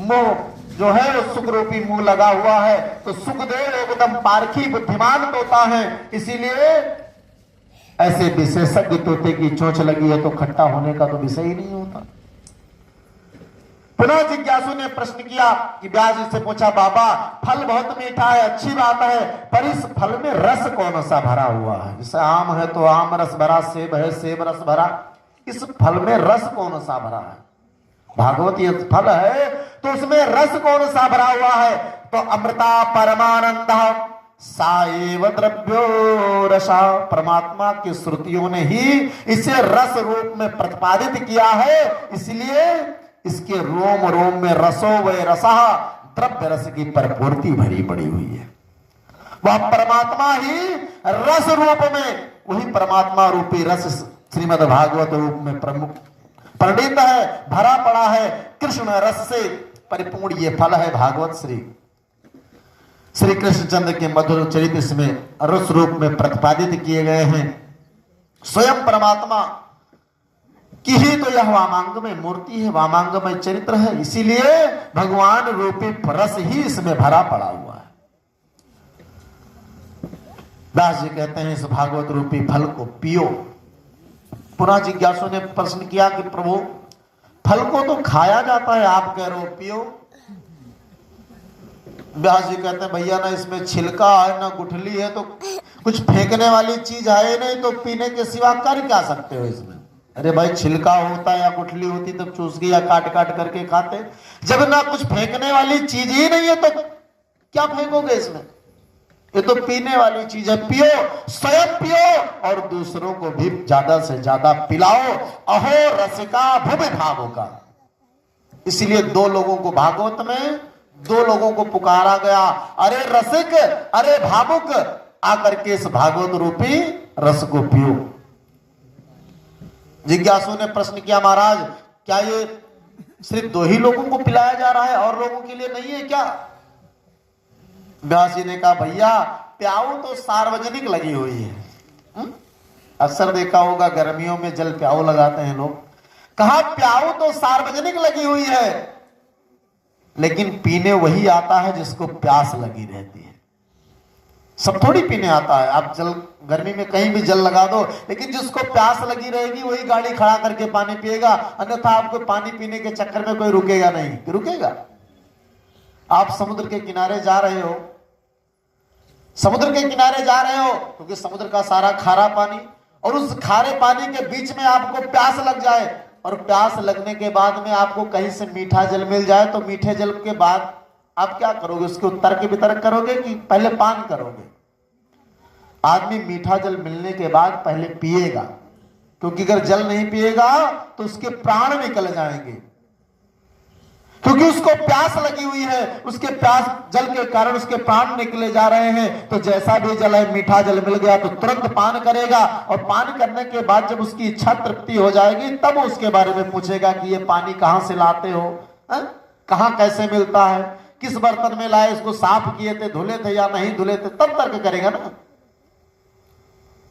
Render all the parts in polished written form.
मोह जो है वो सुख रूपी मुंह लगा हुआ है। तो सुखदेव एकदम पारखी बुद्धिमान तोता है, इसीलिए ऐसे विशेषज्ञ तोते की चोंच लगी है तो खट्टा होने का तो विषय ही नहीं होता। पुनः जिज्ञासु ने प्रश्न किया कि व्यास जी से पूछा, बाबा फल बहुत मीठा है, अच्छी बात है, पर इस फल में रस कौन सा भरा हुआ है? जैसे आम है तो आम रस भरा, सेब है सेब रस भरा, इस फल में रस कौन सा भरा है? भागवत ये फल है तो उसमें रस कौन सा भरा हुआ है? तो अमृता परमानंद साएव द्रव्यो रसा, परमात्मा की श्रुतियों ने ही इसे रस रूप में प्रतिपादित किया है, इसलिए इसके रोम रोम में रसो व रसा, द्रव्य रस की परिपूर्ति भरी पड़ी हुई है। वह परमात्मा ही रस रूप में, वही परमात्मा रूपी रस श्रीमद् भागवत रूप में प्रमुख पंडित है, भरा पड़ा है। कृष्ण रस से परिपूर्ण ये फल है भागवत श्री कृष्णचंद्र के मधुर चरित्र इसमें रस रूप में प्रतिपादित किए गए हैं। स्वयं परमात्मा की ही तो यह वामांगमय मूर्ति है, वामांगमय चरित्र है, इसीलिए भगवान रूपी रस ही इसमें भरा पड़ा हुआ है। दास जी कहते हैं इस भागवत रूपी फल को पियो। पुनः जिज्ञासु ने प्रश्न किया कि प्रभु फल को तो खाया जाता है, आप कह रहे हो पियो। व्यास जी कहते हैं भैया ना इसमें छिलका है ना गुठली है, तो कुछ फेंकने वाली चीज है नहीं, तो पीने के सिवा कर क्या सकते हो इसमें? अरे भाई छिलका होता या गुठली होती तब चूस के या काट काट करके खाते, जब ना कुछ फेंकने वाली चीज ही नहीं है तो क्या फेंकोगे इसमें? ये तो पीने वाली चीज है, पियो, स्वयं पियो और दूसरों को भी ज्यादा से ज्यादा पिलाओ। अहो रसिका भुवि भावुका, इसलिए दो लोगों को भागवत में दो लोगों को पुकारा गया, अरे रसिक अरे भावुक, आकर के इस भागवत रूपी रस को पियो। जिज्ञासु ने प्रश्न किया, महाराज क्या ये सिर्फ दो ही लोगों को पिलाया जा रहा है और लोगों के लिए नहीं है क्या? व्यास जी ने कहा भैया प्याऊ तो सार्वजनिक लगी हुई है। अक्सर देखा होगा गर्मियों में जल प्याऊ लगाते हैं लोग, कहा प्याऊ तो सार्वजनिक लगी हुई है, लेकिन पीने वही आता है जिसको प्यास लगी रहती है। सब थोड़ी पीने आता है। आप जल गर्मी में कहीं भी जल लगा दो, लेकिन जिसको प्यास लगी रहेगी वही गाड़ी खड़ा करके पानी पिएगा, अन्यथा आपको पानी पीने के चक्कर में कोई रुकेगा नहीं। रुकेगा? आप समुद्र के किनारे जा रहे हो, समुद्र के किनारे जा रहे हो क्योंकि समुद्र का सारा खारा पानी, और उस खारे पानी के बीच में आपको प्यास लग जाए, और प्यास लगने के बाद में आपको कहीं से मीठा जल मिल जाए, तो मीठे जल के बाद आप क्या करोगे? उसके तर्क वितर्क करोगे कि पहले पान करोगे? आदमी मीठा जल मिलने के बाद पहले पिएगा, क्योंकि अगर जल नहीं पिएगा तो उसके प्राण निकल जाएंगे, क्योंकि उसको प्यास लगी हुई है, उसके प्यास जल के कारण उसके प्राण निकले जा रहे हैं। तो जैसा भी जल है, मीठा जल मिल गया तो तुरंत पान करेगा, और पान करने के बाद जब उसकी इच्छा तृप्ति हो जाएगी तब उसके बारे में पूछेगा कि ये पानी कहां से लाते हो, कहां कैसे मिलता है, किस बर्तन में लाए, इसको साफ किए थे, धुले थे या नहीं धुले थे, तब तर्क करेगा ना।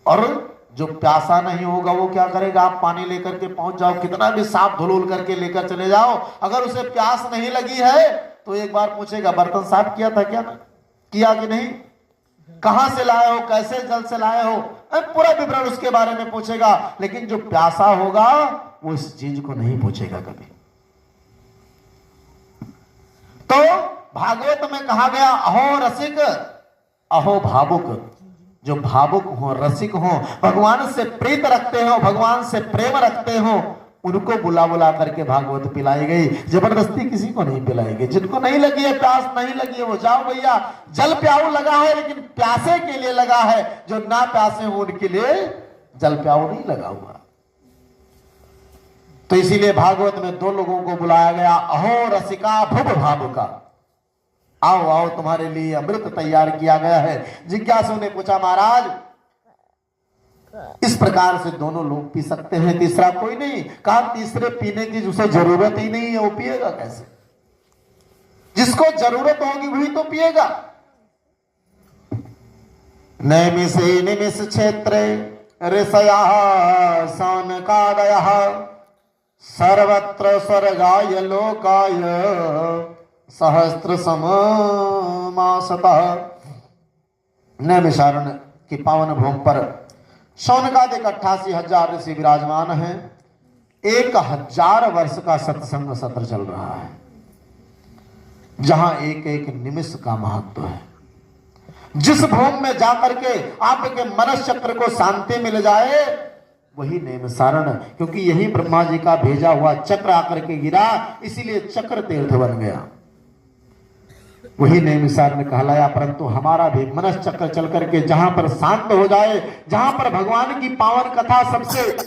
और जो प्यासा नहीं होगा वो क्या करेगा? आप पानी लेकर के पहुंच जाओ, कितना भी साफ धुलूल करके लेकर चले जाओ, अगर उसे प्यास नहीं लगी है तो एक बार पूछेगा बर्तन साफ किया था क्या, किया कि नहीं, कहां से लाए हो, कैसे जल से लाए हो, पूरा विवरण उसके बारे में पूछेगा। लेकिन जो प्यासा होगा वो इस चीज को नहीं पूछेगा कभी। तो भागवत में कहा गया अहो रसिक अहो भावुक, जो भावुक हो, रसिक हो, भगवान से प्रीत रखते हो, भगवान से प्रेम रखते हो, उनको बुला बुला करके भागवत पिलाई गई। जबरदस्ती किसी को नहीं पिलाई गई। जिनको नहीं लगी है, प्यास नहीं लगी है, वो जाओ भैया, जल प्याऊ लगा है लेकिन प्यासे के लिए लगा है, जो ना प्यासे हो उनके लिए जल प्याऊ नहीं लगा हुआ। तो इसीलिए भागवत में दो लोगों को बुलाया गया, अहो रसिका भुव भावुका, आओ आओ तुम्हारे लिए अमृत तैयार किया गया है। जिज्ञासु ने पूछा, महाराज इस प्रकार से दोनों लोग पी सकते हैं, तीसरा कोई नहीं? कहा तीसरे पीने की जिसे जरूरत ही नहीं है वो पिएगा कैसे? जिसको जरूरत होगी वही तो पिएगा। नैमिषे निमिष क्षेत्रे ऋषया सौनकादयः सर्वत्र स्वर्गाय लोकाय सहस्त्र समासतः नैमिषारण्य की पावन भूमि पर शौनकादिक 88,000 ऋषि विराजमान हैं। 1,000 वर्ष का सत्संग सत्र चल रहा है, जहां एक एक निमिष का महत्व है। जिस भूमि में जाकर के आपके मनस चक्र को शांति मिल जाए वही नैमिषारण्य, क्योंकि यही ब्रह्मा जी का भेजा हुआ चक्र आकर के गिरा, इसीलिए चक्र तीर्थ बन गया, वही नैमिषारण्य कहलाया। परंतु हमारा भी मनस चक्र चल करके जहां पर शांत हो जाए, जहां पर भगवान की पावन कथा सबसे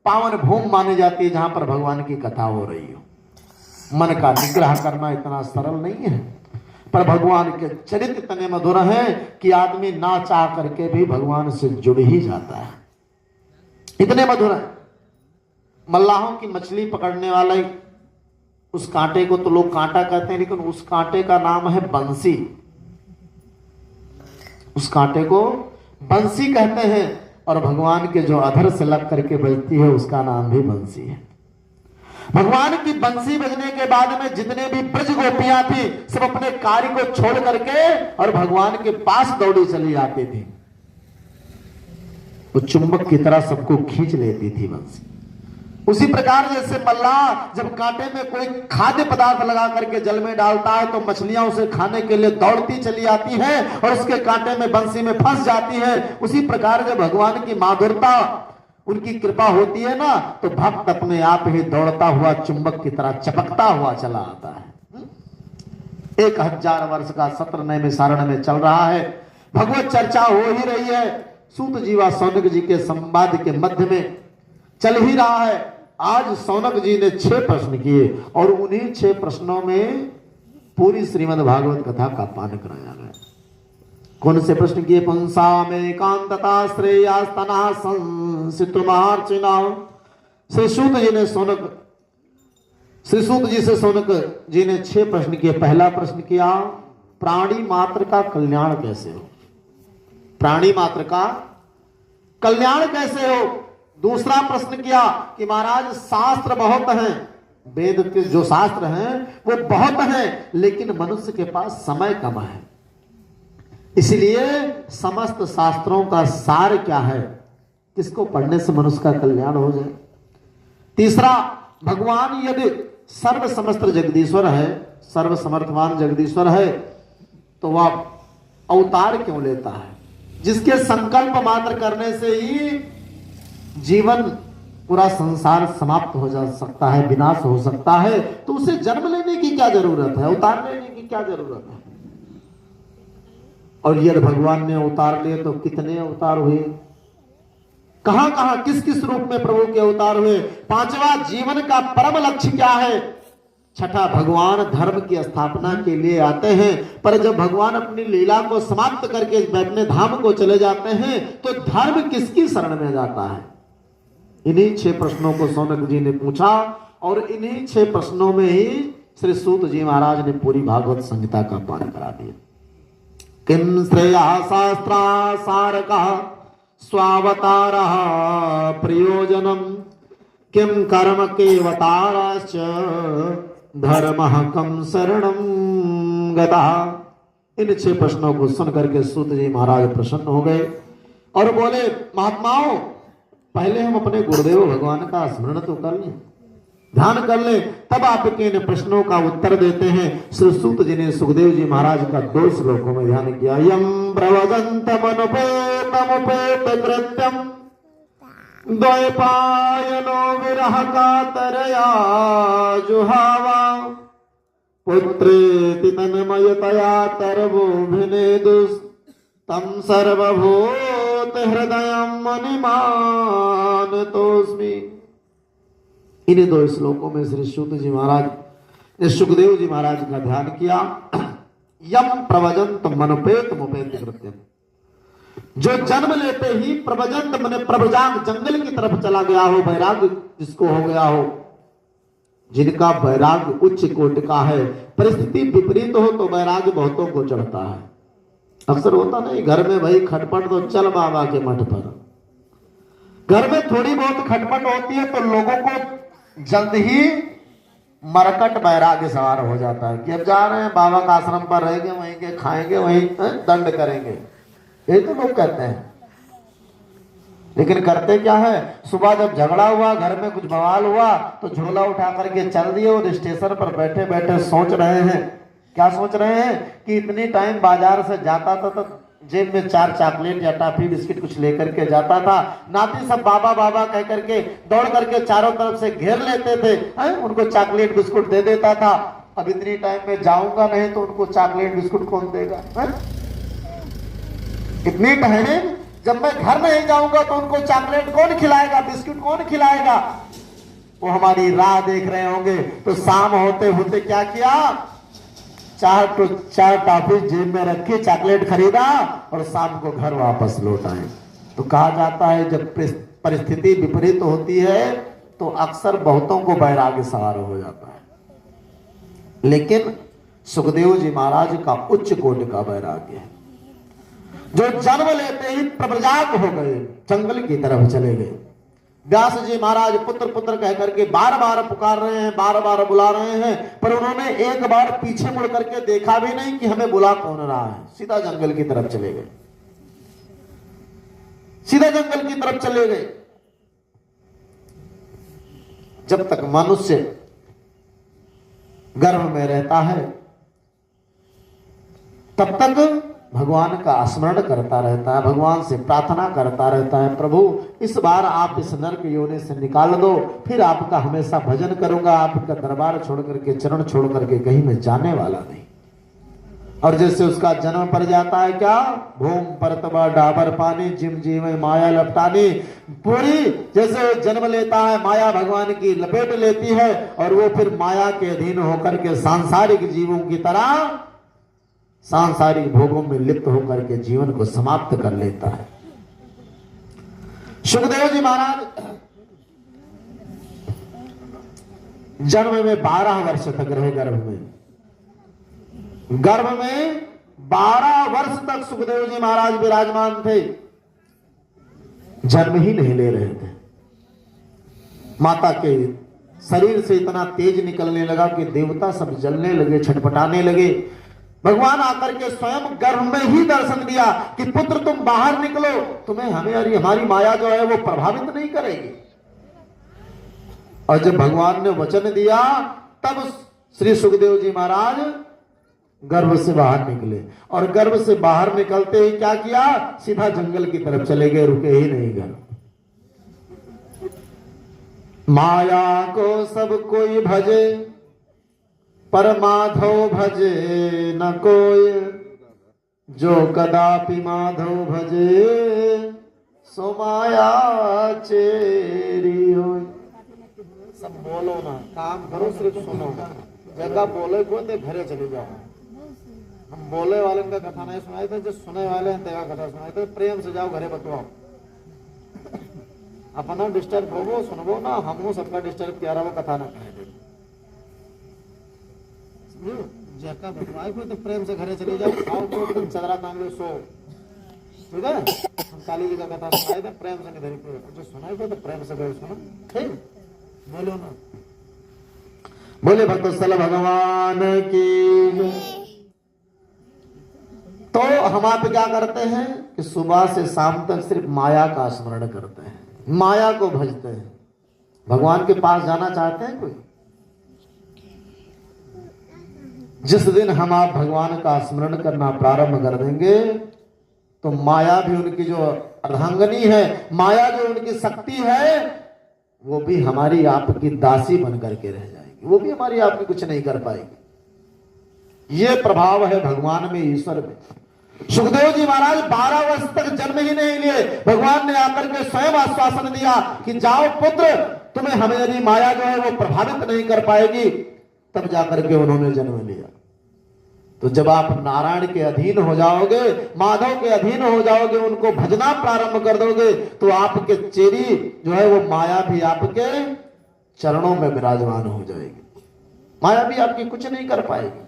पावन भूमि मानी जाती है, जहां पर भगवान की कथा हो रही हो। मन का निग्रह करना इतना सरल नहीं है, पर भगवान के चरित्र इतने मधुर हैं कि आदमी ना चाह करके भी भगवान से जुड़ ही जाता है, इतने मधुर है। मल्लाहों की मछली पकड़ने वाला उस कांटे को तो लोग कांटा कहते हैं, लेकिन उस कांटे का नाम है बंसी। उस कांटे को बंसी कहते हैं, और भगवान के जो अधर से लग करके बजती है उसका नाम भी बंसी है। भगवान की बंसी बजने के बाद में जितने भी ब्रज गोपियां थी सब अपने कार्य को छोड़ करके और भगवान के पास दौड़ी चली जाती थी। वो चुंबक की तरह सबको खींच लेती थी बंसी। उसी प्रकार जैसे मल्लाह जब कांटे में कोई खाद्य पदार्थ लगा करके जल में डालता है तो मछलियां उसे खाने के लिए दौड़ती चली आती हैं और उसके कांटे में बंसी में फंस जाती हैं। उसी प्रकार जब भगवान की माधुरता उनकी कृपा होती है ना, तो भक्त अपने आप ही दौड़ता हुआ चुंबक की तरह चपकता हुआ चला आता है। 1,000 वर्ष का सत्र नैमिषारण्य में चल रहा है, भगवत चर्चा हो ही रही है। सूत जी व शौनक जी के संवाद के मध्य में चल ही रहा है। आज शौनक जी ने 6 प्रश्न किए और उन्हीं 6 प्रश्नों में पूरी श्रीमद् भागवत कथा का पान कराया गया। कौन से प्रश्न किए? पुंसा में कांतता श्रेयास्तना संसितुमार्चिना। श्री सूत जी से शौनक जी ने 6 प्रश्न किए। पहला प्रश्न किया, प्राणी मात्र का कल्याण कैसे हो? प्राणी मात्र का कल्याण कैसे हो? दूसरा प्रश्न किया कि महाराज शास्त्र बहुत हैं, वेद के जो शास्त्र हैं वो बहुत हैं, लेकिन मनुष्य के पास समय कम है, इसलिए समस्त शास्त्रों का सार क्या है, किसको पढ़ने से मनुष्य का कल्याण हो जाए। तीसरा, भगवान यदि सर्व समस्त जगदीश्वर है, सर्व समर्थवान जगदीश्वर है, तो वह अवतार क्यों लेता है? जिसके संकल्प मात्र करने से ही जीवन पूरा संसार समाप्त हो जा सकता है, विनाश हो सकता है, तो उसे जन्म लेने की क्या जरूरत है, अवतार लेने की क्या जरूरत है? और यदि भगवान ने अवतार लिए तो कितने अवतार हुए, कहां कहां किस किस रूप में प्रभु के अवतार हुए? 5वां, जीवन का परम लक्ष्य क्या है? 6ठा, भगवान धर्म की स्थापना के लिए आते हैं, पर जब भगवान अपनी लीला को समाप्त करके अपने धाम को चले जाते हैं तो धर्म किसकी शरण में जाता है? इन्हीं 6 प्रश्नों को शौनक जी ने पूछा और इन्हीं 6 प्रश्नों में ही श्री सूत जी महाराज ने पूरी भागवत संहिता का पान करा दिया। किम श्रेया शास्त्रा सारका स्वावतारा प्रयोजनम किम कर्म केवताराश्च धर्मः कम शरणम गता। इन 6 प्रश्नों को सुन करके सूत जी महाराज प्रसन्न हो गए और बोले, महात्माओं, पहले हम अपने गुरुदेव भगवान का स्मरण तो कर लें, ध्यान कर लें, तब आपके इन प्रश्नों का उत्तर देते हैं। श्री सूत जी ने सुखदेव जी महाराज का 2 श्लोकों में ध्यान किया। यम प्रवदन्तमनुपेतमुपेत कृत्यम द्वैपायनो विरह कातरया जुहावा पुत्रेति तन्मयतया तरवोभिनेदुस् तम सर्वभूत हृदयं मनिमानतोस्मि। इन 2 श्लोकों में श्री सूत जी महाराज ने सुखदेव जी महाराज का ध्यान किया। यम प्रवजंत मनुपेत मुपेत कृत्यम, जो जन्म लेते ही प्रवजंत मने प्रवजांग जंगल की तरफ चला गया हो, वैराग्य जिसको हो गया हो, जिनका वैराग्य उच्च कोटि का है, परिस्थिति विपरीत हो तो वैराग्य बहुतों को चढ़ता है। अक्सर होता नहीं, घर में भाई खटपट तो चल बाबा के मठ पर। घर में थोड़ी बहुत खटपट होती है तो लोगों को जल्द ही मरकट वैराग्य सवार हो जाता है कि अब जा रहे हैं बाबा का आश्रम पर रहेंगे, वहीं के खाएंगे, वहीं दंड करेंगे, ये तो लोग कहते हैं। लेकिन करते क्या है, सुबह जब झगड़ा हुआ, घर में कुछ बवाल हुआ, तो झोला उठा करके चल दिए और स्टेशन पर बैठे बैठे सोच रहे हैं, क्या सोच रहे हैं कि इतनी टाइम बाजार से जाता था तो जेब में 4 चॉकलेट या टॉफी बिस्किट कुछ लेकर के जाता था, नाती सब बाबा बाबा कह करके दौड़ करके चारों तरफ से घेर लेते थे, उनको चॉकलेट बिस्कुट दे देता था। अब इतनी टाइम में जाऊंगा नहीं तो उनको चॉकलेट बिस्कुट कौन देगा? इतनी टाइम जब मैं घर नहीं जाऊंगा तो उनको चॉकलेट कौन खिलाएगा, बिस्कुट कौन खिलाएगा? वो हमारी राह देख रहे होंगे। तो शाम होते होते क्या किया, 4 टॉफी जेब में रखी, चॉकलेट खरीदा और शाम को घर वापस लौट आए। तो कहा जाता है जब परिस्थिति विपरीत होती है तो अक्सर बहुतों को वैराग्य सवार हो जाता है। लेकिन सुखदेव जी महाराज का उच्च कोटि का वैराग्य है, जो जन्म लेते ही प्रव्रजात हो गए, जंगल की तरफ चले गए। व्यास जी महाराज पुत्र पुत्र कह करके बार बार पुकार रहे हैं, बार बार बुला रहे हैं, पर उन्होंने एक बार पीछे मुड़ करके देखा भी नहीं कि हमें बुला कौन रहा है। सीधा जंगल की तरफ चले गए, सीधा जंगल की तरफ चले गए। जब तक मनुष्य गर्भ में रहता है तब तक भगवान का स्मरण करता रहता है, भगवान से प्रार्थना करता रहता है, प्रभु इस बार आप इस नरक योनि से निकाल दो, फिर आपका हमेशा भजन करूंगा, आपका दरबार छोड़ करके, चरण छोड़ करके कहीं मैं जाने वाला नहीं। और जैसे उसका जन्म पड़ जाता है, क्या भूम परतबा डाबर पानी जिम जीव माया लपटानी, पूरी जैसे जन्म लेता है माया भगवान की लपेट लेती है और वो फिर माया के अधीन होकर के सांसारिक जीवों की तरह सांसारिक भोगों में लिप्त होकर के जीवन को समाप्त कर लेता है। सुखदेव जी महाराज जन्म में 12 वर्ष तक रहे, गर्भ में 12 वर्ष तक सुखदेव जी महाराज विराजमान थे, जन्म ही नहीं ले रहे थे। माता के शरीर से इतना तेज निकलने लगा कि देवता सब जलने लगे, छटपटाने लगे। भगवान आकर के स्वयं गर्भ में ही दर्शन दिया कि पुत्र तुम बाहर निकलो, तुम्हें हमारी माया जो है वो प्रभावित नहीं करेगी। और जब भगवान ने वचन दिया तब श्री सुखदेव जी महाराज गर्भ से बाहर निकले, और गर्भ से बाहर निकलते ही क्या किया, सीधा जंगल की तरफ चले गए, रुके ही नहीं घर। माया को सब कोई भजे पर माधव भजे न कोई, जो कदापि माधव भजे सो माया चेरी होय। सब बोलो ना, काम करो, सिर्फ सुनो। जगह बोले को तो घरे चले जाओ। हम बोले वाले का कथा नहीं सुनाए थे, जो सुने वाले हैं तेरा कथा सुनाए थे। प्रेम से जाओ घरे बतवाओ, अपना डिस्टर्ब हो सुनबो ना, हमको सबका डिस्टर्ब किया रहा वो कथा ना कहे। जगह बतवाए को तो प्रेम से घरे चले जाओ, खाओ तो चदरा तांग लो, सो। ठीक है, हम काली जी का कथा सुनाए थे, प्रेम से नहीं धरी, जो सुनाए को तो प्रेम से गए सुनो। ठीक, बोलो ना, बोले भक्तवत्सल भगवान की। तो हम आप क्या करते हैं कि सुबह से शाम तक सिर्फ माया का स्मरण करते हैं, माया को भजते हैं। भगवान के पास जाना चाहते हैं कोई? जिस दिन हम आप भगवान का स्मरण करना प्रारंभ कर देंगे तो माया भी उनकी जो अर्धांगनी है, माया जो उनकी शक्ति है, वो भी हमारी आपकी दासी बन करके रह जाएगी, वो भी हमारी आपकी कुछ नहीं कर पाएगी। ये प्रभाव है भगवान में, ईश्वर में। सुखदेव जी महाराज 12 वर्ष तक जन्म ही नहीं लिए, भगवान ने आकर के स्वयं आश्वासन दिया कि जाओ पुत्र, तुम्हें हमारी माया जो है वो प्रभावित नहीं कर पाएगी। तब जाकर के उन्होंने जन्म लिया। तो जब आप नारायण के अधीन हो जाओगे, माधव के अधीन हो जाओगे, उनको भजना प्रारंभ कर दोगे, तो आपके चेरी जो है वो माया भी आपके चरणों में विराजमान हो जाएगी, माया भी आपकी कुछ नहीं कर पाएगी।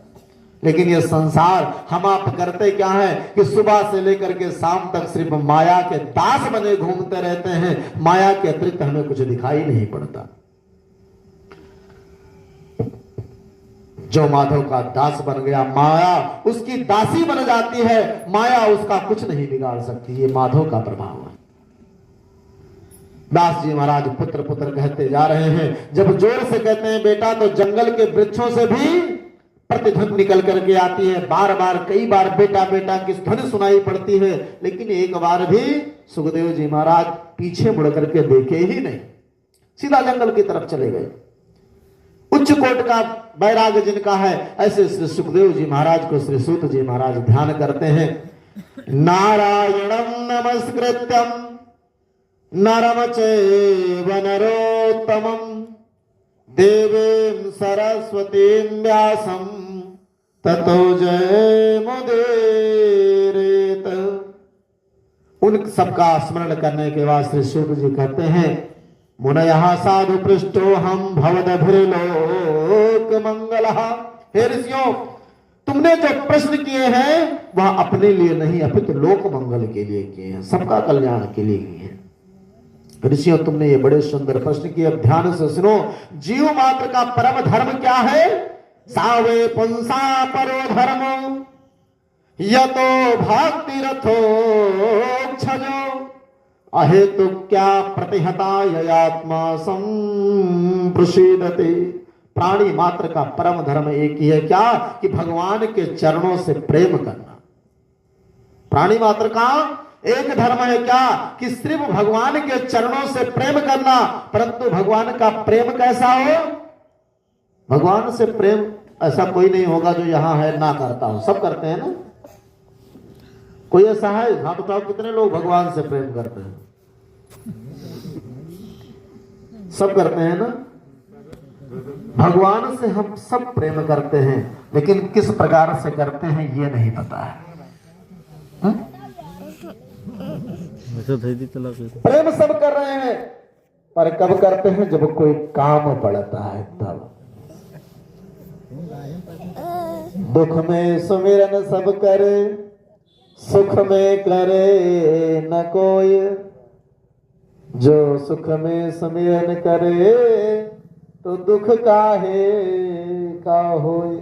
लेकिन ये संसार हम आप करते क्या है कि सुबह से लेकर के शाम तक सिर्फ माया के दास बने घूमते रहते हैं, माया के अतिरिक्त हमें कुछ दिखाई नहीं पड़ता। जो माधव का दास बन गया, माया उसकी दासी बन जाती है, माया उसका कुछ नहीं बिगाड़ सकती। ये माधव का प्रभाव है। दास जी महाराज पुत्र पुत्र कहते जा रहे हैं। जब जोर से कहते हैं बेटा, तो जंगल के वृक्षों से भी प्रतिध्वनि निकल करके आती है। बार बार कई बार बेटा बेटा की ध्वनि सुनाई पड़ती है, लेकिन एक बार भी सुखदेव जी महाराज पीछे मुड़ करके देखे ही नहीं, सीधा जंगल की तरफ चले गए। उच्च कोट का वैराग्य जिनका है, ऐसे श्री सुखदेव जी महाराज को श्री सूत जी महाराज ध्यान करते हैं। नारायणं नमस्कृत्यं नरं चैव नरोत्तमं देवीं सरस्वतीं व्यासं ततो जयमुदीरयेत्। उन सबका स्मरण करने के बाद श्री सूत जी कहते हैं, मुनयः साधु पृष्ठो हम भवदभिर्लोक मंगलः। हे ऋषियों, तुमने जो प्रश्न किए हैं वह अपने लिए नहीं, अपितु लोक मंगल के लिए किए हैं, सबका कल्याण के लिए किए हैं। ऋषियों, तुमने ये बड़े सुंदर प्रश्न किए। अब ध्यान से सुनो। जीव मात्र का परम धर्म क्या है? सावे पुंसा परो धर्म यतो भक्ति रथो क्षजो अहेतु क्या प्रतिहता ययात्मा संप्रसीदते। प्राणी मात्र का परम धर्म एक ही है, क्या? कि भगवान के चरणों से प्रेम करना। प्राणी मात्र का एक धर्म है, क्या? कि सिर्फ भगवान के चरणों से प्रेम करना। परंतु भगवान का प्रेम कैसा हो? भगवान से प्रेम ऐसा कोई नहीं होगा जो यहां है ना करता हो। सब करते हैं ना? कोई ऐसा है? हाथ उठाओ, कितने लोग भगवान से प्रेम करते हैं? सब करते हैं ना? भगवान से हम सब प्रेम करते हैं, लेकिन किस प्रकार से करते हैं ये नहीं पता है। प्रेम सब कर रहे हैं, पर कब करते हैं? जब कोई काम पड़ता है तब। दुख में सुमिरन सब करे, सुख में करे न कोई। जो सुख में सुमिरन करे तो दुख काहे का होए।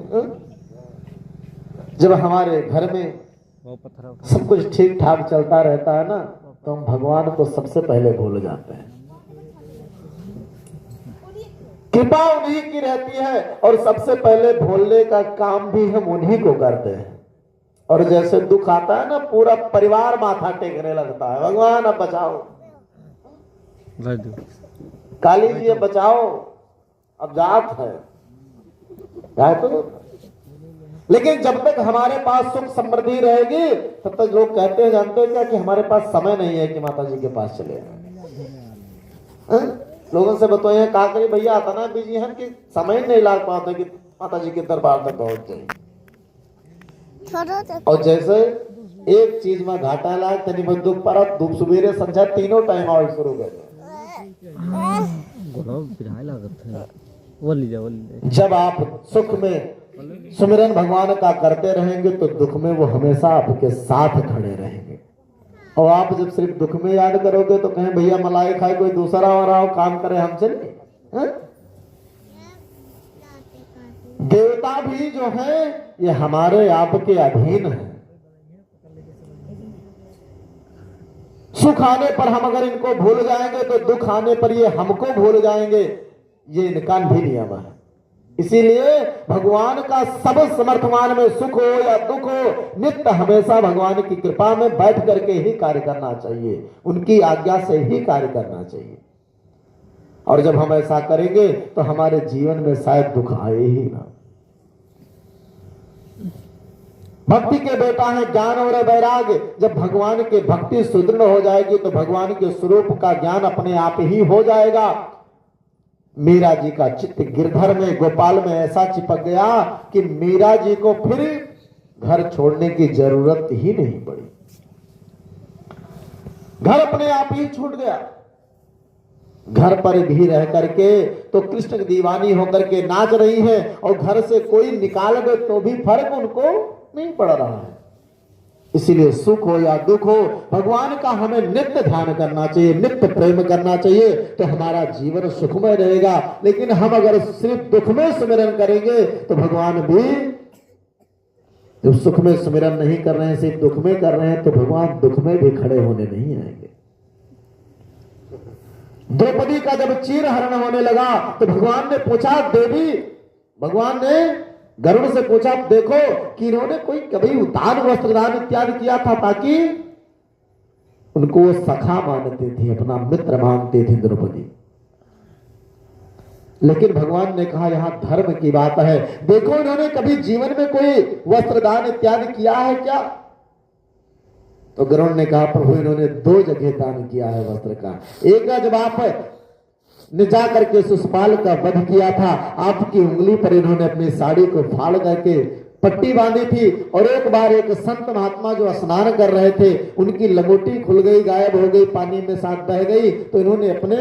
जब हमारे घर में सब कुछ ठीक ठाक चलता रहता है ना, तो हम भगवान को सबसे पहले भूल जाते हैं। कृपा उन्हीं की रहती है और सबसे पहले भूलने का काम भी हम उन्हीं को करते हैं। और जैसे दुख आता है ना, पूरा परिवार माथा टेकने लगता है, भगवान अब बचाओ, काली जी अब बचाओ, अब जात है तो। लेकिन जब तक हमारे पास सुख समृद्धि रहेगी, तब तक लोग कहते हैं, जानते हैं क्या, कि हमारे पास समय नहीं है कि माता जी के पास चले। लोगों से बताइए, कहा करिए भैया, आता ना बिजी है कि समय नहीं लाग पाते कि माता जी के दरबार तक पहुंच जाए। और जैसे एक चीज में घाटा लाग तनी बंदूक पर धूप सुबेरे संध्या तीनों टाइम आउट शुरू कर दे। जब आप सुख में सुमिरन भगवान का करते रहेंगे तो दुख में वो हमेशा आपके साथ खड़े रहेंगे। और आप जब सिर्फ दुख में याद करोगे तो कहें भैया मलाई खाए कोई दूसरा और आओ काम करे हम चलिए। देवता भी जो है ये हमारे आपके अधीन है। सुख आने पर हम अगर इनको भूल जाएंगे तो दुख आने पर ये हमको भूल जाएंगे, ये इनका भी नियम है। इसीलिए भगवान का सब समर्थमान में सुख हो या दुख हो, नित्य हमेशा भगवान की कृपा में बैठ करके ही कार्य करना चाहिए, उनकी आज्ञा से ही कार्य करना चाहिए। और जब हम ऐसा करेंगे तो हमारे जीवन में शायद दुख आए ही ना। भक्ति के बेटा है ज्ञान और वैराग्य। जब भगवान के भक्ति सुदृढ़ हो जाएगी तो भगवान के स्वरूप का ज्ञान अपने आप ही हो जाएगा। मीरा जी का चित्त गिरधर में, गोपाल में ऐसा चिपक गया कि मीरा जी को फिर घर छोड़ने की जरूरत ही नहीं पड़ी। घर अपने आप ही छूट गया। घर पर भी रह करके तो कृष्ण की दीवानी होकर के नाच रही है, और घर से कोई निकाल दे तो भी फर्क उनको नहीं पड़ रहा है। इसीलिए सुख हो या दुख हो, भगवान का हमें नित्य ध्यान करना चाहिए, नित्य प्रेम करना चाहिए, तो हमारा जीवन सुखमय रहेगा। लेकिन हम अगर सिर्फ दुख में सुमिरन करेंगे तो भगवान भी, जब सुख में सुमिरन नहीं कर रहे हैं, सिर्फ दुख में कर रहे हैं, तो भगवान दुख में भी खड़े होने नहीं आएंगे। द्रौपदी का जब चीर हरण होने लगा तो भगवान ने पूछा, देवी, भगवान ने गरुड़ से पूछा, देखो कि इन्होंने कोई कभी दान वस्त्रदान इत्यादि किया था, ताकि उनको वो सखा मानते थे, अपना मित्र मानते थे द्रौपदी। लेकिन भगवान ने कहा यहां धर्म की बात है, देखो इन्होंने कभी जीवन में कोई वस्त्रदान इत्यादि किया है क्या? तो गरुड़ ने कहा, प्रभु इन्होंने 2 जगह दान किया है वस्त्र का। एक जब आप ने जा करके सुषपाल का वध किया था, आपकी उंगली पर इन्होंने अपनी साड़ी को फाड़ करके पट्टी बांधी थी, और एक बार एक संत महात्मा जो स्नान कर रहे थे, उनकी लंगोटी खुल गई, गायब हो गई, पानी में साथ बह गई, तो इन्होंने अपने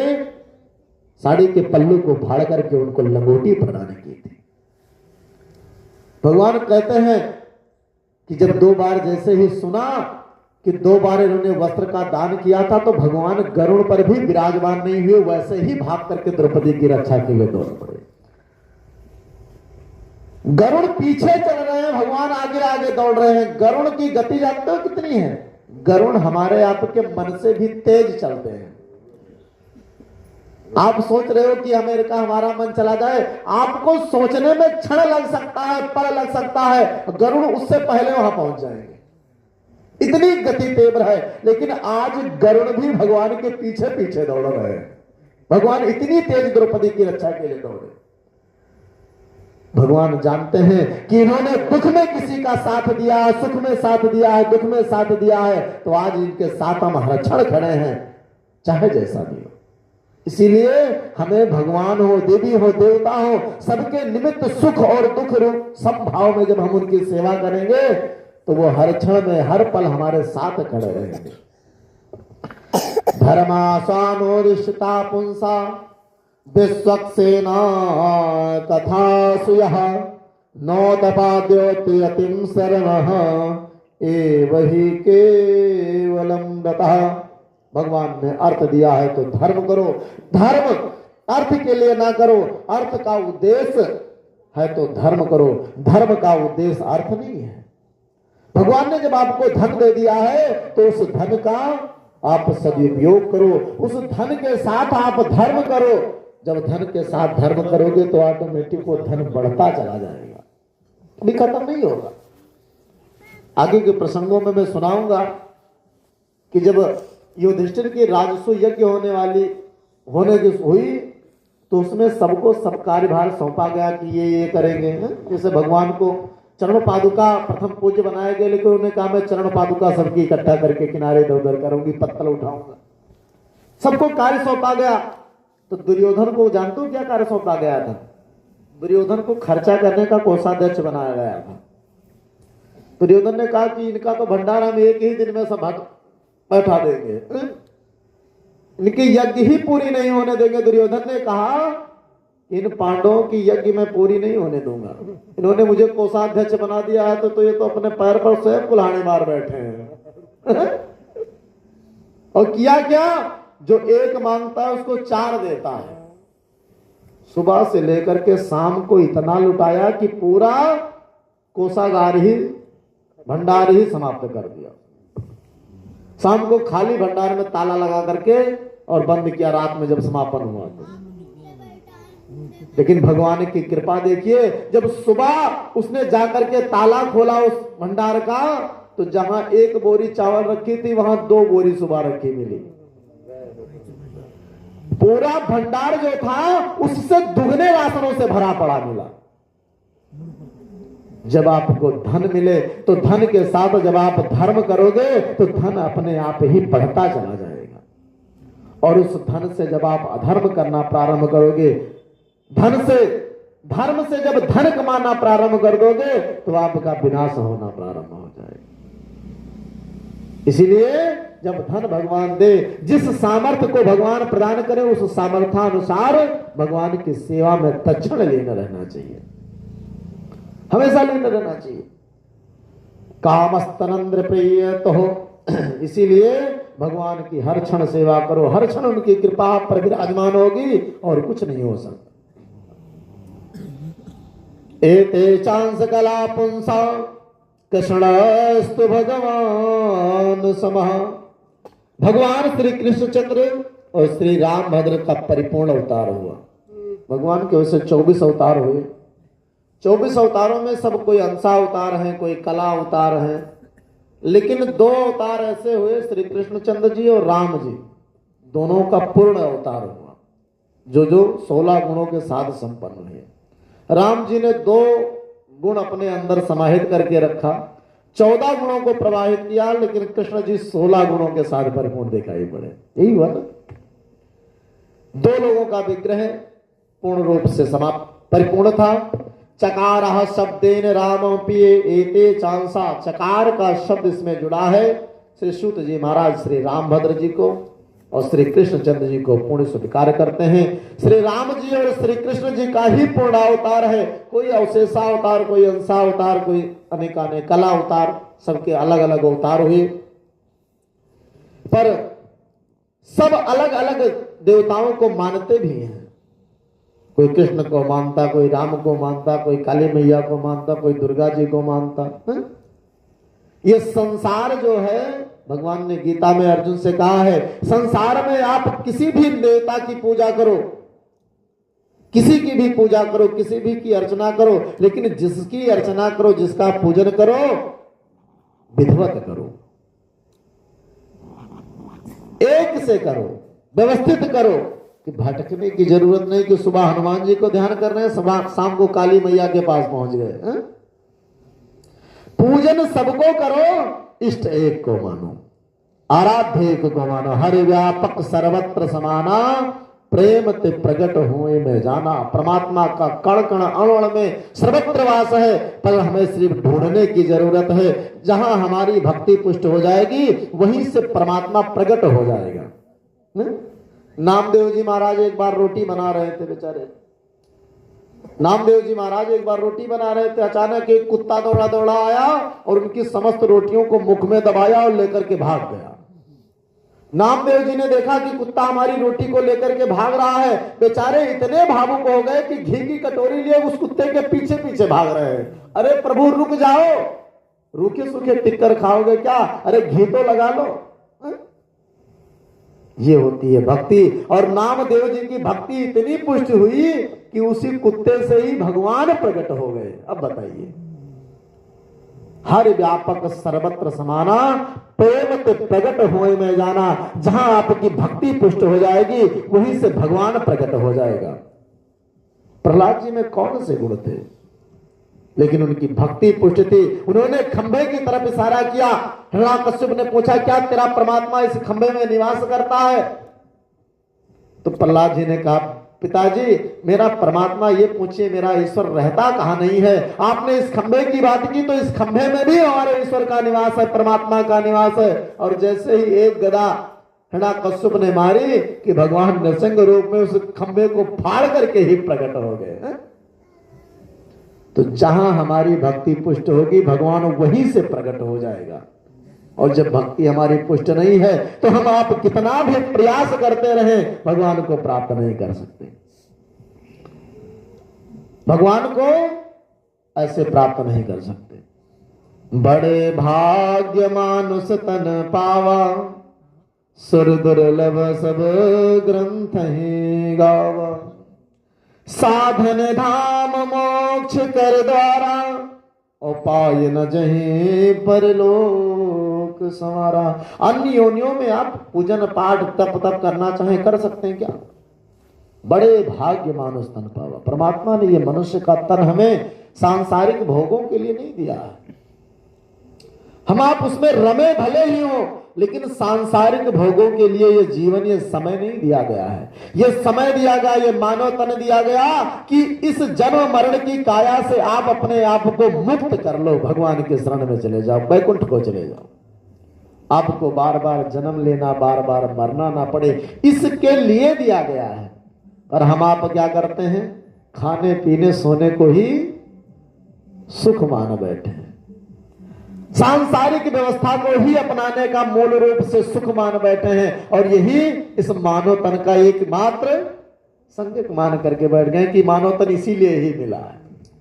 साड़ी के पल्लू को फाड़ करके उनको लंगोटी प्रदान की थी। भगवान कहते हैं कि जब 2 बार जैसे ही सुना कि 2 बार इन्होंने वस्त्र का दान किया था, तो भगवान गरुड़ पर भी विराजमान नहीं हुए, वैसे ही भाग करके द्रौपदी की रक्षा के लिए दौड़ पड़े। गरुड़ पीछे चल रहे हैं, भगवान आगे आगे दौड़ रहे हैं। गरुड़ की गति जानते हो कितनी है? गरुड़ हमारे आपके मन से भी तेज चलते हैं। आप सोच रहे हो कि अमेरिका हमारा मन चला जाए, आपको सोचने में क्षण लग सकता है, पल लग सकता है, गरुड़ उससे पहले वहां पहुंच जाएंगे, इतनी गति तीव्र है। लेकिन आज गरुड़ भी भगवान के पीछे पीछे दौड़ रहे हैं। भगवान इतनी तेज द्रौपदी की रक्षा के लिए दौड़े। भगवान जानते हैं कि इन्होंने दुख में किसी का साथ दिया है, सुख में साथ दिया है, दुख में साथ दिया है, तो आज इनके साथ हम हर क्षण खड़े हैं, चाहे जैसा भी हो। इसीलिए हमें भगवान हो, देवी हो, देवता हो, सबके निमित्त सुख और दुख रूप समभाव में जब हम उनकी सेवा करेंगे, तो वो हर क्षण में, हर पल हमारे साथ खड़े रहेंगे। धर्मासानोदिष्टा पुंसा विश्वक्सेना तथा सुयः नोदपाद्योतियतिं शरणः एवहि केवलं रतः। भगवान ने अर्थ दिया है तो धर्म करो। धर्म अर्थ के लिए ना करो, अर्थ का उद्देश्य है तो धर्म करो, धर्म का उद्देश्य अर्थ नहीं है। भगवान ने जब आपको धन दे दिया है तो उस धन का आप सदुपयोग करो, उस धन के साथ आप धर्म करो। जब धन के साथ धर्म करोगे तो ऑटोमेटिक वो धन बढ़ता चला जाएगा, कभी खत्म नहीं होगा। आगे के प्रसंगों में मैं सुनाऊंगा कि जब युधिष्ठिर की राजस्व यज्ञ होने की हुई तो उसमें सबको सब कार्यभार सौंपा गया कि ये करेंगे। जैसे भगवान को चरण पादुका प्रथम पूज्य बनाए गए, लेकिन उन्होंने कहा मैं चरण पादुका सबकी इकट्ठा करके किनारे इधर उधर करूंगी, पत्तल उठाऊंगा। सबको कार्य सौंपा गया। तो दुर्योधन को जानते हो क्या कार्य सौंपा गया था? दुर्योधन को खर्चा करने का कोषाध्यक्ष बनाया गया था। दुर्योधन ने कहा कि इनका तो भंडार हम एक ही दिन में सब बैठा देंगे, इनकी यज्ञ ही पूरी नहीं होने देंगे। दुर्योधन ने कहा इन पांडवों की यज्ञ में पूरी नहीं होने दूंगा। इन्होंने मुझे कोषाध्यक्ष बना दिया है तो ये तो अपने पैर पर स्वयं कुल्हाड़ी मार बैठे हैं। और किया क्या? जो एक मांगता है उसको 4 देता है। सुबह से लेकर के शाम को इतना लुटाया कि पूरा कोषागार ही, भंडार ही समाप्त कर दिया। शाम को खाली भंडार में ताला लगा करके और बंद किया, रात में जब समापन हुआ तो। लेकिन भगवान की कृपा देखिए, जब सुबह उसने जाकर के ताला खोला उस भंडार का, तो जहां 1 बोरी चावल रखी थी वहां 2 बोरी सुबह रखी मिली। पूरा भंडार जो था उससे दुगने राशनों से भरा पड़ा मिला। जब आपको धन मिले तो धन के साथ जब आप धर्म करोगे तो धन अपने आप ही बढ़ता चला जाएगा। और उस धन से जब आप अधर्म करना प्रारंभ करोगे, धर्म से जब धन कमाना प्रारंभ कर दोगे तो आपका विनाश होना प्रारंभ हो जाएगा। इसीलिए जब धन भगवान दे, जिस सामर्थ्य को भगवान प्रदान करे, उस सामर्थ्यानुसार भगवान की सेवा में तत्क्षण लीन रहना चाहिए, हमेशा लीन रहना चाहिए। कामस्तनंद्र प्रिय तो हो। इसीलिए भगवान की हर क्षण सेवा करो, हर क्षण उनकी कृपा पर विराजमान होगी और कुछ नहीं हो सकता। एते चांस कला पुंसा कृष्णस्तु भगवान समः। भगवान श्री कृष्णचंद्र और श्री रामभद्र का परिपूर्ण अवतार हुआ। भगवान के वैसे 24 अवतार हुए। 24 अवतारों में सब कोई अंशा अवतार हैं, कोई कला अवतार हैं, लेकिन 2 अवतार ऐसे हुए, श्री कृष्णचंद्र जी और राम जी, दोनों का पूर्ण अवतार हुआ, जो 16 गुणों के साथ संपन्न हुए। राम जी ने 2 गुण अपने अंदर समाहित करके रखा, 14 गुणों को प्रवाहित किया, लेकिन कृष्ण जी 16 गुणों के साथ परिपूर्ण दिखाई पड़े। यही हुआ ना। 2 लोगों का विग्रह पूर्ण रूप से समाप्त परिपूर्ण था। चकारः शब्देन राम पिए एते चांसा। चकार का शब्द इसमें जुड़ा है। श्री सूत जी महाराज श्री रामभद्र जी को और श्री कृष्णचंद्र जी को पूर्ण स्वीकार करते हैं। श्री राम जी और श्री कृष्ण जी का ही पूर्ण अवतार है। कोई अवशेषावतार, कोई अंशावतार, कोई अनेकानेक कला अवतार, सबके अलग अलग अवतार हुए, पर सब अलग अलग देवताओं को मानते भी हैं। कोई कृष्ण को मानता, कोई राम को मानता, कोई काली मैया को मानता, कोई दुर्गा जी को मानता है? ये संसार जो है, भगवान ने गीता में अर्जुन से कहा है, संसार में आप किसी भी देवता की पूजा करो, किसी की भी पूजा करो, किसी भी की अर्चना करो, लेकिन जिसकी अर्चना करो, जिसका पूजन करो, विधिवत करो, एक से करो, व्यवस्थित करो, कि भटकने की जरूरत नहीं कि सुबह हनुमान जी को ध्यान कर रहे हैं, सुबह शाम को काली मैया के पास पहुंच गए। पूजन सबको करो, इष्ट एक को मानो, आराध्य एक को मानो, हरि व्यापक सर्वत्र समाना, प्रेम ते प्रकट हुए में जाना। परमात्मा का कण कण अणु में सर्वत्र वास है, पर हमें सिर्फ ढूंढने की जरूरत है। जहां हमारी भक्ति पुष्ट हो जाएगी, वहीं से परमात्मा प्रकट हो जाएगा। नामदेव जी महाराज एक बार रोटी बना रहे थे, बेचारे नामदेव जी महाराज एक बार रोटी बना रहे थे, अचानक एक कुत्ता दौड़ा दौड़ा आया और उनकी समस्त रोटियों को मुख में दबाया और लेकर के भाग गया। नामदेव जी ने देखा कि कुत्ता हमारी रोटी को लेकर के भाग रहा है, बेचारे इतने भावुक हो गए कि घी की कटोरी लिए उस कुत्ते के पीछे पीछे भाग रहे हैं। अरे प्रभु रुक जाओ, रूखे सूखे टिक्कर खाओगे क्या? अरे घी तो लगा लो। ये होती है भक्ति। और नामदेव जी की भक्ति इतनी पुष्ट हुई कि उसी कुत्ते से ही भगवान प्रकट हो गए। अब बताइए, हर व्यापक सर्वत्र समाना, प्रेम ते प्रकट हुए में जाना। जहां आपकी भक्ति पुष्ट हो जाएगी, वहीं से भगवान प्रकट हो जाएगा। प्रहलाद जी में कौन से गुण थे, लेकिन उनकी भक्ति पुष्ट थी। उन्होंने खंभे की तरफ इशारा किया। हिरण्यकश्यप ने पूछा, क्या तेरा परमात्मा इस खंभे में निवास करता है? तो प्रहलाद जी ने कहा, पिताजी मेरा परमात्मा ये पूछिए, मेरा ईश्वर रहता कहां नहीं है? आपने इस खंभे की बात की, तो इस खंभे में भी हमारे ईश्वर का निवास है, परमात्मा का निवास है। और जैसे ही एक गदा हिरण्यकश्यप ने मारी कि भगवान नरसिंह रूप में उस खंभे को फाड़ करके ही प्रकट हो गए। तो जहां हमारी भक्ति पुष्ट होगी, भगवान वहीं से प्रकट हो जाएगा। और जब भक्ति हमारी पुष्ट नहीं है, तो हम आप कितना भी प्रयास करते रहें, भगवान को प्राप्त नहीं कर सकते। भगवान को ऐसे प्राप्त नहीं कर सकते। बड़े भाग्य मानुष तन पावा, सुर दुर्लभ सब ग्रंथ ही गावा। साधन धाम मोक्ष कर द्वारा, उपाय न जहीं परलोक संवारा। अन्य योनियों में आप पूजन पाठ तप करना चाहें, कर सकते हैं क्या? बड़े भाग्य मानुष तन पावा। परमात्मा ने ये मनुष्य का तन हमें सांसारिक भोगों के लिए नहीं दिया है। हम आप उसमें रमे भले ही हो, लेकिन सांसारिक भोगों के लिए ये जीवन, ये समय नहीं दिया गया है। ये समय दिया गया, ये मानव तन दिया गया कि इस जन्म मरण की काया से आप अपने आप को मुक्त कर लो, भगवान के शरण में चले जाओ, वैकुंठ को चले जाओ। आपको बार बार जन्म लेना, बार बार मरना ना पड़े, इसके लिए दिया गया है। और हम आप क्या करते हैं? खाने पीने सोने को ही सुख मान बैठे हैं। सांसारिक व्यवस्था को ही अपनाने का मूल रूप से सुख मान बैठे हैं, और यही इस मानव तन का एकमात्र संज्ञक मान करके बैठ गए कि मानव तन इसीलिए ही मिला है।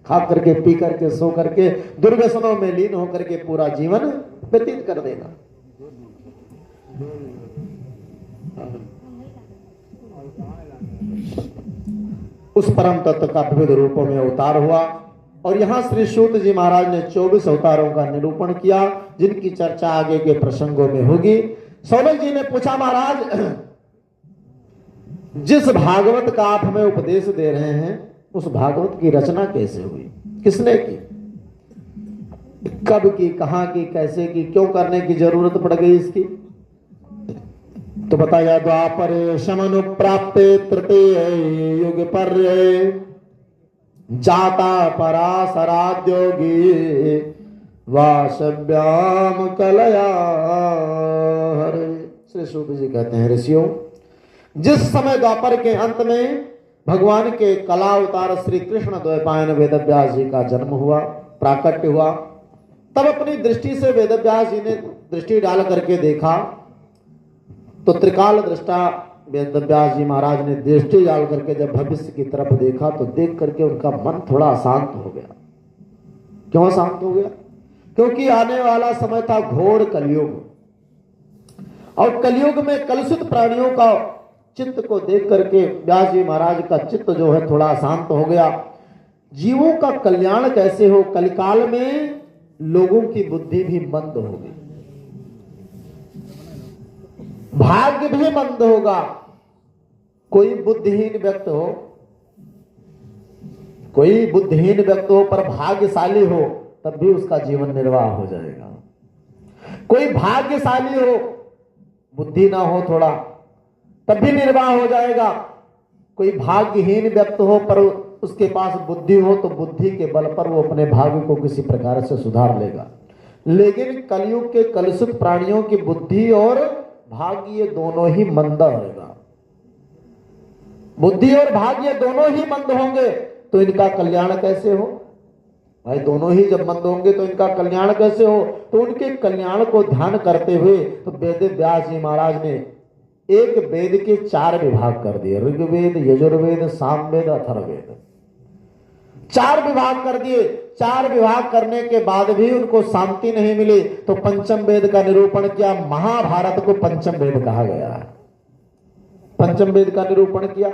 खा करके, पी करके, सो करके, दुर्व्यसनों में लीन होकर के पूरा जीवन व्यतीत कर देना। उस परम तत्व का विविध रूपों में अवतार हुआ, और यहां श्री सूत जी महाराज ने 24 अवतारों का निरूपण किया, जिनकी चर्चा आगे के प्रसंगों में होगी। सौनक जी ने पूछा, महाराज जिस भागवत का आप हमें उपदेश दे रहे हैं, उस भागवत की रचना कैसे हुई, किसने की, कब की, कहां की, कैसे की, क्यों करने की जरूरत पड़ गई इसकी? तो बताया, द्वापर शमनु प्राप्ते तृतीय युग पर जाता पराशराद्योगी वासव्याम कलया। श्री सूत जी कहते हैं, ऋषियों, जिस समय द्वापर के अंत में भगवान के कला अवतार श्री कृष्ण द्वैपायन वेदव्यास जी का जन्म हुआ, प्राकट्य हुआ, तब अपनी दृष्टि से वेदव्यास जी ने दृष्टि डाल करके देखा, तो त्रिकाल दृष्टा वेदव्यास जी महाराज ने दृष्टि डाल करके जब भविष्य की तरफ देखा, तो देख करके उनका मन थोड़ा अशांत हो गया। क्यों अशांत हो गया? क्योंकि आने वाला समय था घोर कलयुग, और कलयुग में कलुषित प्राणियों का चित्त को देख करके व्यास जी महाराज का चित्त जो है थोड़ा अशांत हो गया। जीवों का कल्याण कैसे हो, कलिकाल में लोगों की बुद्धि भी मंद होगी, भाग्य भी मंद होगा। कोई बुद्धिहीन व्यक्ति हो, कोई बुद्धिहीन व्यक्ति हो पर भाग्यशाली हो, तब भी उसका जीवन निर्वाह हो जाएगा। कोई भाग्यशाली हो, बुद्धि ना हो थोड़ा, तब भी निर्वाह हो जाएगा। कोई भाग्यहीन व्यक्ति हो पर उसके पास बुद्धि हो, तो बुद्धि के बल पर वो अपने भाग्य को किसी प्रकार से सुधार लेगा। लेकिन कलयुग के कलुषित प्राणियों की बुद्धि और भाग्य ये दोनों ही मंदा होगा। बुद्धि और भाग्य दोनों ही मंद होंगे, तो इनका कल्याण कैसे हो भाई? दोनों ही जब मंद होंगे तो इनका कल्याण कैसे हो? तो उनके कल्याण को ध्यान करते हुए तो वेद व्यास जी महाराज ने एक वेद के 4 विभाग कर दिए, ऋग्वेद, यजुर्वेद, सामवेद, अथर्ववेद। 4 विभाग कर दिए। 4 विभाग करने के बाद भी उनको शांति नहीं मिली, तो पंचम वेद का निरूपण किया। महाभारत को पंचम वेद कहा गया है। पंचम वेद का निरूपण किया।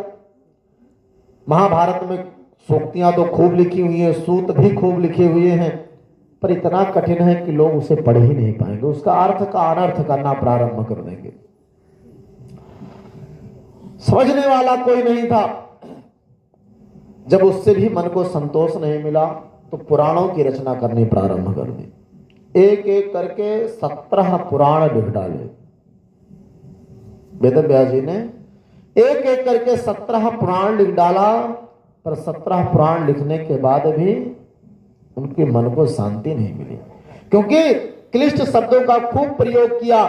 महाभारत में सूक्तियां तो खूब लिखी हुई है, सूत भी खूब लिखे हुए हैं, पर इतना कठिन है कि लोग उसे पढ़ ही नहीं पाएंगे, उसका अर्थ का अनर्थ करना प्रारंभ कर देंगे। समझने वाला कोई नहीं था। जब उससे भी मन को संतोष नहीं मिला, तो पुराणों की रचना करनी प्रारंभ कर दी। एक एक करके 17 पुराण लिख डाले वेद व्यास जी ने। एक एक करके 17 पुराण लिख डाला, पर 17 पुराण लिखने के बाद भी उनके मन को शांति नहीं मिली, क्योंकि क्लिष्ट शब्दों का खूब प्रयोग किया,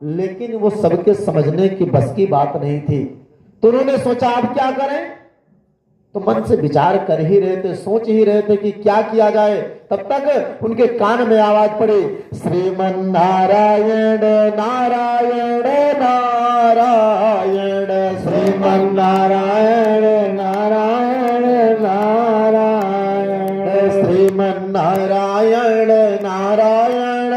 लेकिन वो सबके समझने की बस की बात नहीं थी। तो उन्होंने सोचा अब क्या करें, तो मन से विचार कर ही रहे थे, सोच ही रहे थे कि क्या किया जाए। तब तक उनके कान में आवाज पड़ी, श्रीमन नारायण नारायण नारायण, श्रीमन नारायण नारायण नारायण, श्रीमन नारायण नारायण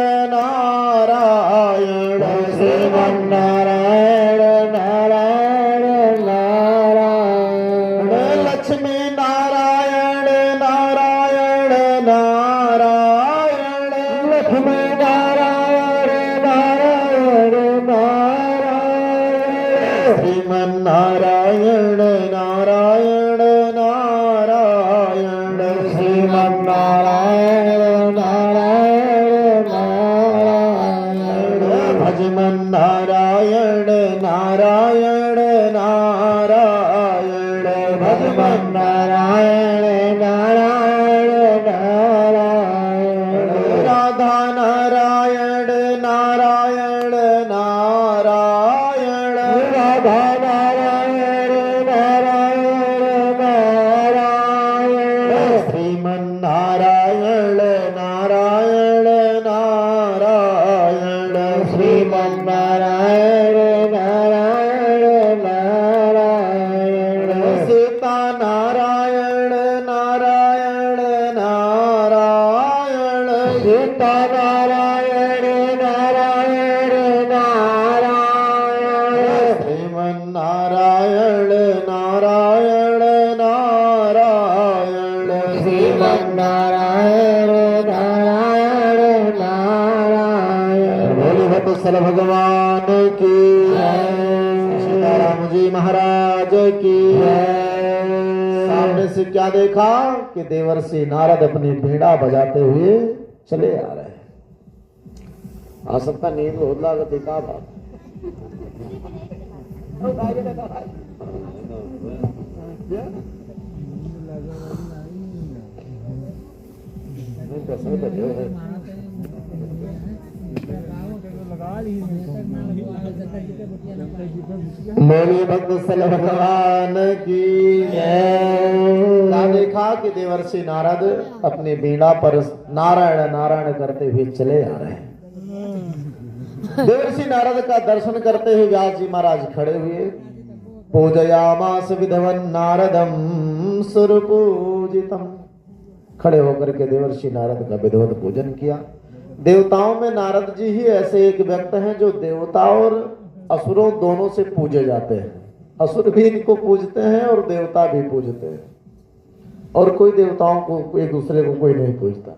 नारायण, श्रीमन नारायण नारायण नारायण, लक्ष्मी नारायण नारायण नारायण, लक्ष्मी नारायण नारायण नारायण, श्रीमन नारायण नारायण नारायण, श्रीमन नारायण नारायण नारायण, भजमन नारायण नारायण नारायण, भजमन नारायण नारायण नारायण, राधा नारायण नारायण नारायण, राधा नारायण नारायण नारायण, श्रीमन नारायण नारायण नारायण, सीता नारायण नारायण नारायण श्रीमन नारायण नारायण नारायण श्रीमन नारायण नारायण नारायण। बोले वत्सल भगवान की सीताराम जी महाराज की। सामने से क्या देखा कि देवर्षि नारद अपनी बीड़ा बजाते हुए चले आ रहे हैं। आ सकता नींद बहुत लागत है का बात बोलिए भक्तवत्सल भगवान की जय। देखा कि देवर्षि नारद अपने बीड़ा पर नारायण नारायण करते हुए चले आ रहे हैं। देवर्षि नारद का दर्शन करते हुए व्यास जी महाराज खड़े हुए। पूजयामास विधवन नारदम सुरपूजितम। खड़े होकर के देवर्षि नारद का विधिवत पूजन किया। देवताओं में नारद जी ही ऐसे एक व्यक्ति हैं जो देवता और असुरों दोनों से पूजे जाते हैं। असुर भी इनको पूजते हैं और देवता भी पूजते हैं, और कोई देवताओं को एक दूसरे को कोई नहीं पूजता।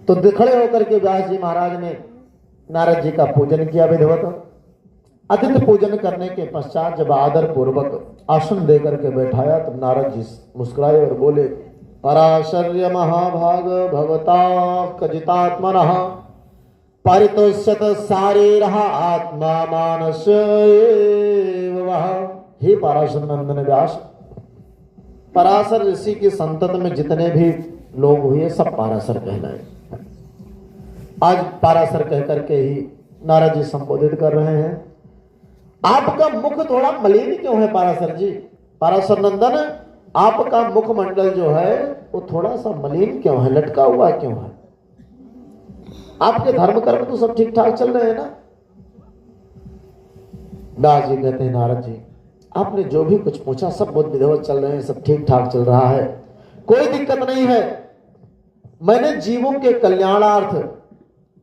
तो खड़े होकर के व्यास जी महाराज ने नारद जी का पूजन किया विधिवत। अतिथि पूजन करने के पश्चात जब आदर पूर्वक आसन देकर के बैठाया तब नारद जी मुस्कुराए और बोले, पराशर्य महाभाग भवता कजितात्मनः परितोष्यत शारीरः आत्मा मानस एव वः। हे पराशर नंदन व्यास, पराशर ऋषि की संतत में जितने भी लोग हुए सब पराशर कहलाए। आज पराशर कह करके ही नारद जी संबोधित कर रहे हैं। आपका मुख थोड़ा मलिन क्यों है पराशर जी? पराशर नंदन, आपका मुखमंडल जो है वो थोड़ा सा मलिन क्यों है, लटका हुआ क्यों है? आपके धर्म कर्म तो सब ठीक ठाक चल रहे हैं ना? दास जी कहते हैं, नारद जी आपने जो भी कुछ पूछा सब बहुत विधिवत चल रहे हैं, सब ठीक ठाक चल रहा है, कोई दिक्कत नहीं है। मैंने जीवों के कल्याणार्थ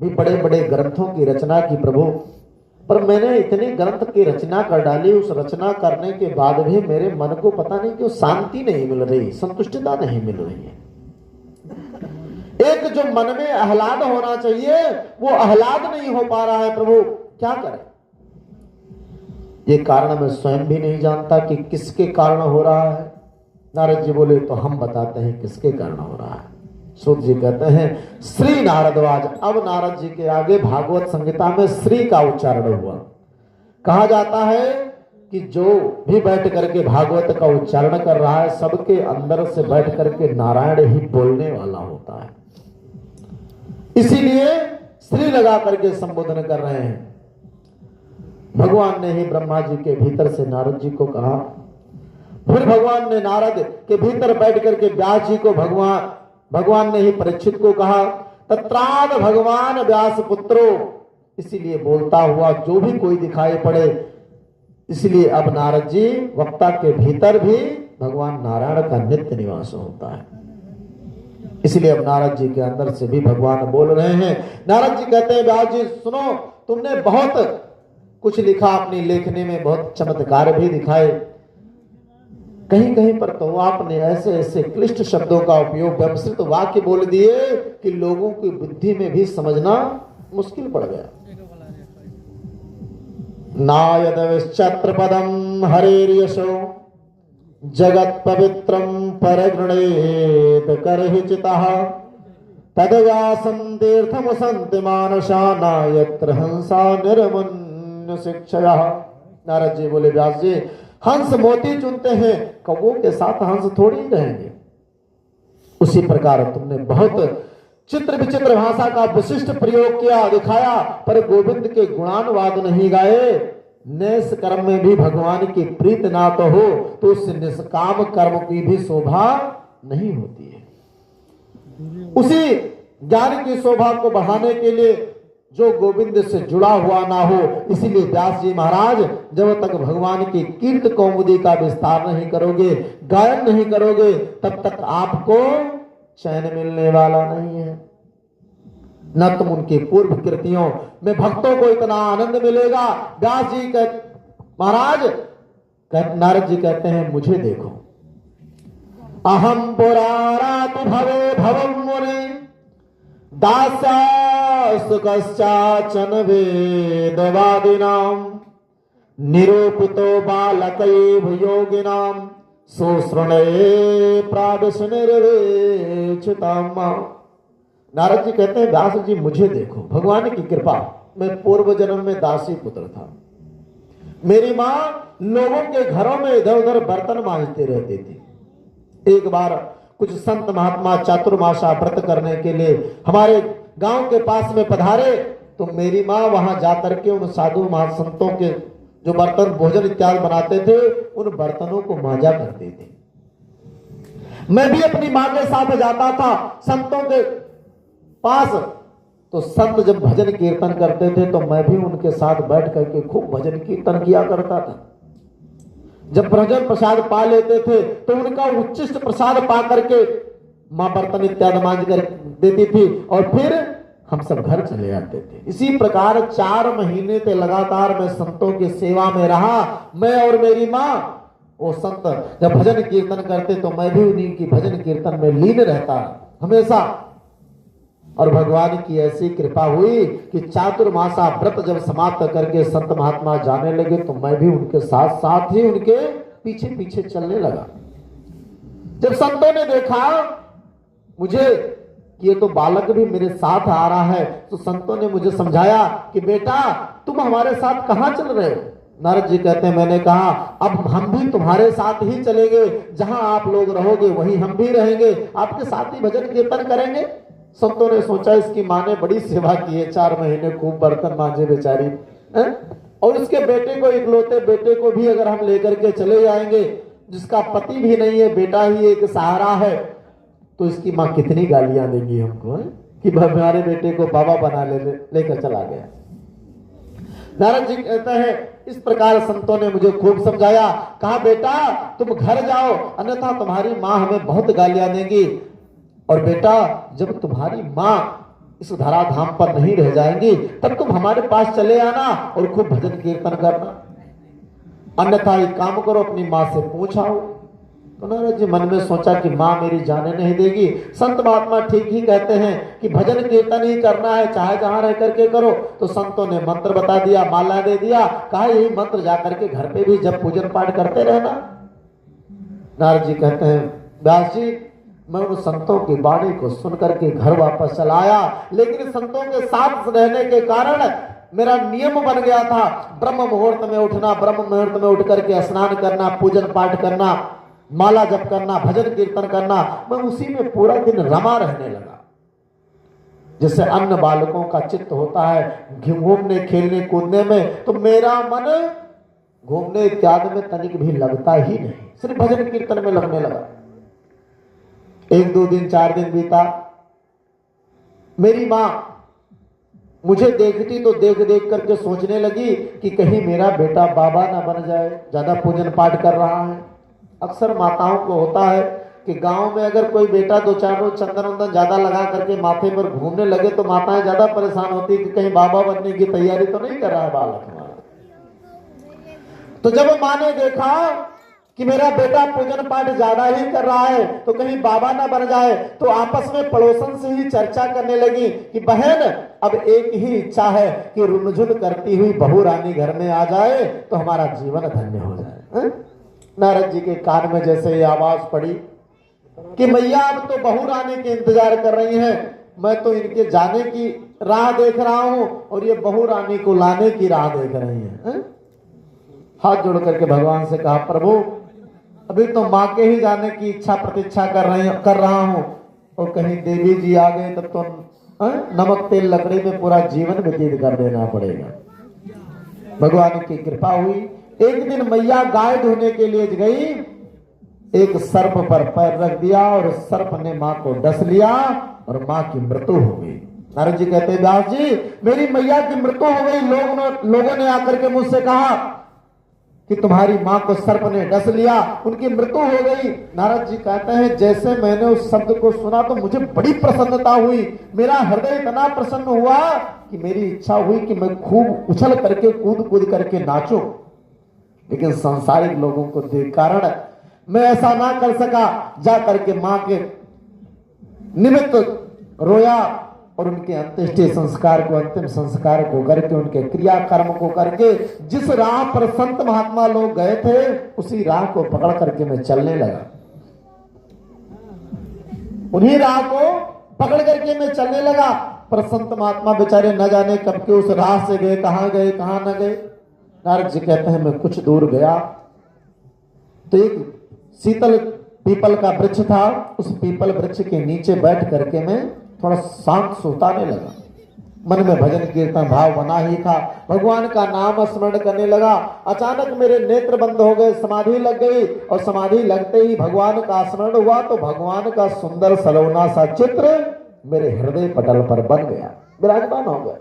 भी बड़े बड़े ग्रंथों की रचना की प्रभु, पर मैंने इतने ग्रंथ की रचना कर डाली, उस रचना करने के बाद भी मेरे मन को पता नहीं क्यों शांति नहीं मिल रही, संतुष्टता नहीं मिल रही है। एक जो मन में आह्लाद होना चाहिए वो आह्लाद नहीं हो पा रहा है प्रभु, क्या करें? ये कारण मैं स्वयं भी नहीं जानता कि किसके कारण हो रहा है। नारद जी बोले, तो हम बताते हैं किसके कारण हो रहा है। सूत जी कहते हैं, श्री नारदवाज। अब नारद जी के आगे भागवत संहिता में श्री का उच्चारण हुआ। कहा जाता है कि जो भी बैठ करके भागवत का उच्चारण कर रहा है सबके अंदर से बैठ करके नारायण ही बोलने वाला होता है, इसीलिए श्री लगा करके संबोधन कर रहे हैं। भगवान ने ही ब्रह्मा जी के भीतर से नारद जी को कहा, फिर भगवान ने नारद के भीतर बैठ करके व्यास जी को भगवान ने ही परीक्षित को कहा, तत्राद भगवान व्यास पुत्रो। इसीलिए बोलता हुआ जो भी कोई दिखाई पड़े, इसलिए अब नारद जी वक्ता के भीतर भी भगवान नारायण का नित्य निवास होता है। इसलिए अब नारद जी के अंदर से भी भगवान बोल रहे हैं। नारद जी कहते हैं, व्यास जी सुनो, तुमने बहुत कुछ लिखा, अपनी लेखनी में बहुत चमत्कार भी दिखाए, कहीं कहीं पर तो आपने ऐसे ऐसे क्लिष्ट शब्दों का उपयोग, व्यवस्थित वाक्य बोल दिए कि लोगों की बुद्धि में भी समझना मुश्किल पड़ गया। नायद विश्चत्र पदम हरेर्यशो जगत पवित्रम परगृणेत करहिचितः तदव्यासं तीर्थम संति मानसा नायत्र हंसा निर्मन्य शिक्षया। नारद जी बोले, व्यास जी हंस मोती चुनते हैं, कौवों के साथ हंस थोड़ी ही रहेंगे। उसी प्रकार तुमने बहुत चित्र विचित्र भाषा का विशिष्ट प्रयोग किया, दिखाया, पर गोविंद के गुणानुवाद नहीं गाए। निष्काम कर्म में भी भगवान की प्रीत ना तो हो तो उस निष्काम कर्म की भी शोभा नहीं होती है। उसी ज्ञान की शोभा को बढ़ाने के लिए जो गोविंद से जुड़ा हुआ ना हो, इसीलिए व्यास जी महाराज जब तक भगवान की कीर्त कौमुदी का विस्तार नहीं करोगे, गायन नहीं करोगे, तब तक आपको चैन मिलने वाला नहीं है, न तुम उनके पूर्व कृतियों में भक्तों को इतना आनंद मिलेगा। व्यास जी महाराज नारद जी कहते हैं मुझे देखो। अहम पुरारात भवे भवम मुनि दास्यास्तुकश्चाचन वेदवादिनां निरूपितो बालकैव योगिनां सुश्रुणे प्राविश निर्वेक्षिताम्। नारद जी कहते हैं व्यास जी मुझे देखो, भगवान की कृपा, मैं पूर्व जन्म में दासी पुत्र था। मेरी माँ लोगों के घरों में इधर उधर बर्तन मांजते रहती थी। एक बार कुछ संत महात्मा चातुर्मासा व्रत करने के लिए हमारे गांव के पास में पधारे, तो मेरी माँ वहां जाकर के उन साधु महासंतों के जो बर्तन भोजन इत्यादि बनाते थे उन बर्तनों को मांजा करती थी। मैं भी अपनी माँ के साथ जाता था संतों के पास, तो संत जब भजन कीर्तन करते थे तो मैं भी उनके साथ बैठ करके खूब भजन कीर्तन किया करता था। जब भजन प्रसाद पा लेते थे तो उनका उच्चिष्ट प्रसाद पा करके मां बर्तन इत्यादि मांज कर देती थी और फिर हम सब घर चले आते थे। इसी प्रकार 4 महीने से लगातार मैं संतों की सेवा में रहा, मैं और मेरी माँ। वो संत जब भजन कीर्तन करते तो मैं भी उन्हीं की भजन कीर्तन में लीन रहता हमेशा। और भगवान की ऐसी कृपा हुई कि चातुर्मासा व्रत जब समाप्त करके संत महात्मा जाने लगे तो मैं भी उनके साथ साथ ही उनके पीछे पीछे चलने लगा। जब संतों ने देखा मुझे कि ये तो बालक भी मेरे साथ आ रहा है, तो संतों ने मुझे समझाया कि बेटा तुम हमारे साथ कहाँ चल रहे हो। नारद जी कहते हैं मैंने कहा अब हम भी तुम्हारे साथ ही चलेंगे, जहां आप लोग रहोगे वहीं हम भी रहेंगे, आपके साथ ही भजन कीर्तन करेंगे। संतों ने सोचा इसकी माँ ने बड़ी सेवा की है, 4 महीने खूब बर्तन मांजे बेचारी, और इसके बेटे को, इकलौते बेटे को भी अगर हम लेकर के चले जाएंगे, जिसका पति भी नहीं है, बेटा ही एक सहारा है, तो इसकी माँ कितनी गालियां देगी हमको कि हमारे बेटे को बाबा बना लेकर चला गया। नारद जी कहते हैं इस प्रकार संतों ने मुझे खूब समझाया, कहा बेटा तुम घर जाओ अन्यथा तुम्हारी माँ हमें बहुत गालियां देगी, और बेटा जब तुम्हारी माँ इस धराधाम पर नहीं रह जाएंगी तब तुम हमारे पास चले आना और खूब भजन कीर्तन करना, अन्यथा एक काम करो अपनी माँ से पूछाओ। तो नारद जी मन में सोचा कि माँ मेरी जाने नहीं देगी, संत महात्मा ठीक ही कहते हैं कि भजन कीर्तन ही करना है चाहे जहां रह करके करो। तो संतों ने मंत्र बता दिया, माला दे दिया, कहा यही मंत्र जाकर के घर पे भी जब पूजन पाठ करते रहना। नारद जी कहते हैं व्यास जी मैं उन संतों की वाणी को सुनकर के घर वापस चला आया, लेकिन संतों के साथ रहने के कारण मेरा नियम बन गया था ब्रह्म मुहूर्त में उठना, ब्रह्म मुहूर्त में उठ करके स्नान करना, पूजन पाठ करना, माला जप करना, भजन कीर्तन करना। मैं उसी में पूरा दिन रमा रहने लगा। जैसे अन्य बालकों का चित्त होता है घूमने खेलने कूदने में, तो मेरा मन घूमने इत्यादि में तनिक भी लगता ही नहीं, सिर्फ भजन कीर्तन में लगने लगा। 1-2 दिन 4 दिन बीता, मेरी माँ मुझे देखती तो देख देख करके सोचने लगी कि कहीं मेरा बेटा बाबा ना बन जाए, ज्यादा पूजन पाठ कर रहा है। अक्सर माताओं को होता है कि गांव में अगर कोई बेटा 2-4 रोज चंदन वंदन ज्यादा लगा करके माथे पर घूमने लगे तो माताएं ज्यादा परेशान होती कि कहीं बाबा बनने की तैयारी तो नहीं कर रहा है बालक हमारा। तो जब माँ ने देखा कि मेरा बेटा पूजन पाठ ज्यादा ही कर रहा है तो कहीं बाबा ना बन जाए, तो आपस में पड़ोसन से ही चर्चा करने लगी कि बहन अब एक ही इच्छा है कि रुनझुन करती हुई बहू रानी घर में आ जाए तो हमारा जीवन धन्य हो जाए। नारद जी के कान में जैसे ये आवाज पड़ी कि मैया अब तो बहू रानी के इंतजार कर रही हैं, मैं तो इनके जाने की राह देख रहा हूं और ये बहू रानी को लाने की राह देख रही हैं। हाथ जोड़ करके भगवान से कहा प्रभु अभी तो माँ के ही जाने की इच्छा प्रतीक्षा कर रहा हूं, और कहीं देवी जी आ गए तब तो नमक तेल लकड़ी में पूरा जीवन व्यतीत कर देना पड़ेगा। भगवान की कृपा हुई, एक दिन मैया गाय धोने के लिए गई, एक सर्प पर पैर रख दिया और सर्प ने माँ को डस लिया और माँ की मृत्यु हो गई। नारद जी कहते हैं व्यास जी मेरी मैया की मृत्यु हो गई। लोगों ने आकर के मुझसे कहा कि तुम्हारी मां को सर्प ने डस लिया, उनकी मृत्यु हो गई। नारद जी कहते हैं जैसे मैंने उस शब्द को सुना तो मुझे बड़ी प्रसन्नता हुई, मेरा हृदय इतना प्रसन्न हुआ कि मेरी इच्छा हुई कि मैं खूब उछल करके कूद कूद करके नाचूं, लेकिन सांसारिक लोगों को देख कारण मैं ऐसा ना कर सका। जा करके मां के निमित्त रोया और उनके अंत्येष्टि संस्कार को, अंतिम संस्कार को करके, उनके क्रियाकर्म को करके, जिस राह पर संत महात्मा लोग गए थे उसी राह को पकड़ करके मैं चलने लगा। उन्हीं राह को पकड़ करके मैं चलने लगा। पर संत महात्मा बेचारे न जाने कब के उस राह से गए कहां न गए। नारद जी कहते हैं मैं कुछ दूर गया तो एक शीतल पीपल का वृक्ष था, उस पीपल वृक्ष के नीचे बैठ करके मैं थोड़ा शांत सुताने लगा। मन में भजन कीर्तन भाव बना ही था, भगवान का नाम स्मरण करने लगा। अचानक मेरे नेत्र बंद हो गए, समाधि लग गई और समाधि लगते ही भगवान का स्मरण हुआ तो भगवान का सुंदर सलोना सा चित्र मेरे हृदय पटल पर बन गया, विराजमान हो गया।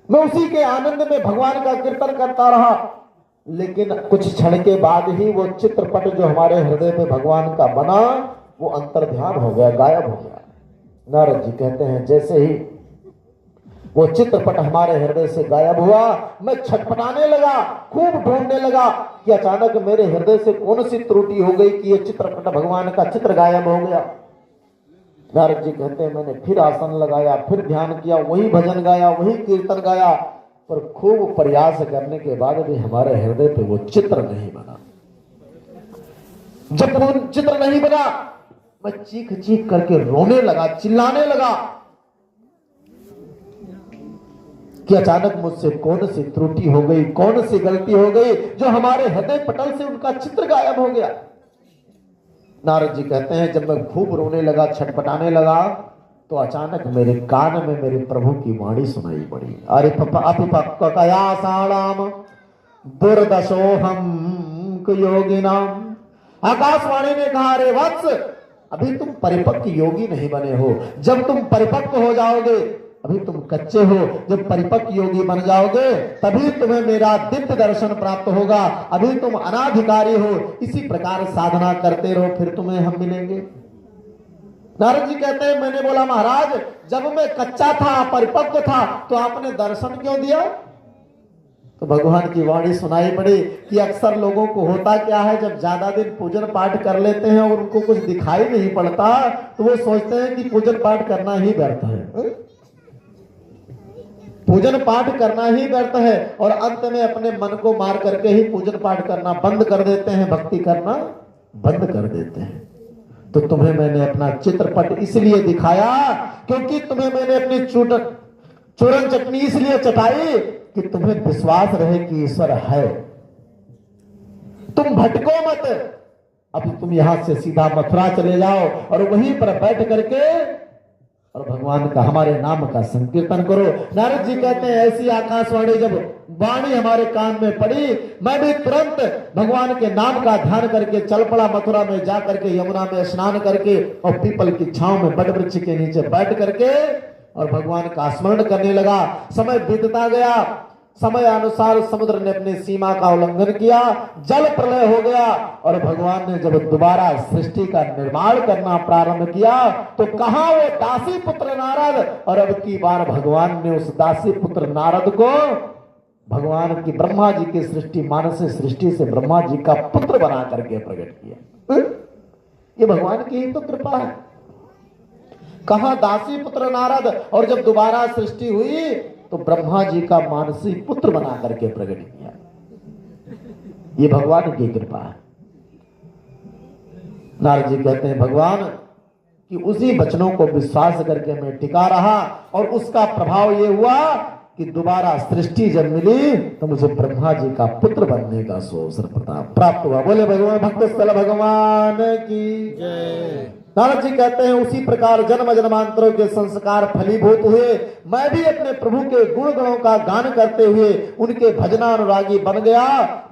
मैं उसी के आनंद में भगवान का कीर्तन करता रहा, लेकिन कुछ क्षण के बाद ही वो चित्रपट जो हमारे हृदय में भगवान का बना वो अंतर्ध्यान हो गया, गायब हो गया। नारद जी कहते हैं जैसे ही वो चित्रपट हमारे हृदय से गायब हुआ मैं छटपटाने लगा, खूब ढूंढने लगा कि अचानक मेरे हृदय से कौन सी त्रुटि हो गई कि ये चित्रपट भगवान का चित्र गायब हो गया। नारद जी कहते हैं मैंने फिर आसन लगाया, फिर ध्यान किया, वही भजन गाया, वही कीर्तन गाया, पर खूब प्रयास करने के बाद भी हमारे हृदय पे वो चित्र नहीं बना। जब वो चित्र नहीं बना मैं चीख चीख करके रोने लगा, चिल्लाने लगा कि अचानक मुझसे कौन सी त्रुटि हो गई, कौन सी गलती हो गई जो हमारे हृदय पटल से उनका चित्र गायब हो गया। नारद जी कहते हैं जब मैं खूब रोने लगा, छटपटाने लगा तो अचानक मेरे कान में मेरे प्रभु की वाणी सुनाई पड़ी। अरे कयासाणाम दुर्दशोहम योगिनाम। आकाशवाणी ने कहा अरे वत्स अभी तुम परिपक्व योगी नहीं बने हो, जब तुम परिपक्व हो जाओगे, अभी तुम कच्चे हो, जब परिपक्व योगी बन जाओगे तभी तुम्हें मेरा दिव्य दर्शन प्राप्त होगा। अभी तुम अनाधिकारी हो, इसी प्रकार साधना करते रहो, फिर तुम्हें हम मिलेंगे। नारद जी कहते हैं मैंने बोला महाराज जब मैं कच्चा था, परिपक्व था, तो आपने दर्शन क्यों दिया? तो भगवान की वाणी सुनाई पड़ी कि अक्सर लोगों को होता क्या है, जब ज्यादा दिन पूजन पाठ कर लेते हैं और उनको कुछ दिखाई नहीं पड़ता तो वो सोचते हैं कि पूजन पाठ करना ही व्यर्थ है, पूजन पाठ करना ही व्यर्थ है, और अंत में अपने मन को मार करके ही पूजन पाठ करना बंद कर देते हैं, भक्ति करना बंद कर देते हैं। तो तुम्हें मैंने अपना चित्रपट इसलिए दिखाया क्योंकि तुम्हें मैंने अपनी चूरन चटनी इसलिए चटाई कि तुम्हें विश्वास रहे कि ईश्वर है। तुम भटको मत, अभी तुम यहां से सीधा मथुरा चले जाओ और वहीं पर बैठ करके और भगवान का, हमारे नाम का संकीर्तन करो। नारद जी कहते हैं ऐसी आकाशवाणी जब वाणी हमारे कान में पड़ी मैं भी तुरंत भगवान के नाम का ध्यान करके चल पड़ा। मथुरा में जा करके यमुना में स्नान करके और पीपल की छांव में बट वृक्ष के नीचे बैठ करके और भगवान का स्मरण करने लगा। समय बीतता गया, समय अनुसार समुद्र ने अपनी सीमा का उल्लंघन किया, जल प्रलय हो गया और भगवान ने जब दोबारा सृष्टि का निर्माण करना प्रारंभ किया तो कहां वो दासी पुत्र नारद, और अब की बार भगवान ने उस दासी पुत्र नारद को भगवान की ब्रह्मा जी की सृष्टि, मानस सृष्टि से ब्रह्मा जी का पुत्र बना करके प्रकट किया। ये भगवान की ही तो कृपा है। कहां दासी पुत्र नारद, और जब दोबारा सृष्टि हुई तो ब्रह्मा जी का मानसी पुत्र बना करके प्रकट किया। ये भगवान की कृपा है। नारद जी कहते हैं भगवान कि उसी वचनों को विश्वास करके मैं टिका रहा और उसका प्रभाव ये हुआ कि दोबारा सृष्टि जब मिली तो मुझे ब्रह्मा जी का पुत्र बनने का अवसर प्राप्त हुआ। बोले भगवान भक्त स्थल भगवान की जय। नारद जी कहते हैं उसी प्रकार जन्म जन्मांतरों के संस्कार फलीभूत हुए, मैं भी अपने प्रभु के गुण गणों का गान करते हुए उनके भजनानुरागी बन गया।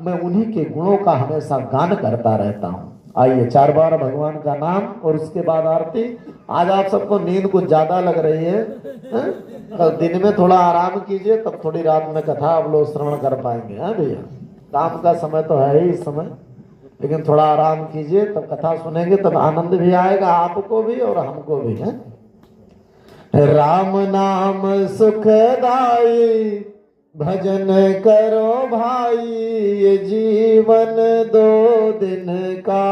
मैं उन्हीं के गुणों का हमेशा गान करता रहता हूँ। आइए 4 बार भगवान का नाम और उसके बाद आरती। आज आप सबको नींद कुछ ज्यादा लग रही है, कल दिन में थोड़ा आराम कीजिए, तब थोड़ी रात में कथा आप लोग श्रवण कर पाएंगे। हाँ भैया, काम का समय तो है ही इस समय, लेकिन थोड़ा आराम कीजिए, तब कथा सुनेंगे तब आनंद भी आएगा आपको भी और हमको भी है। राम नाम सुखदाई भजन करो भाई, ये जीवन 2 दिन का।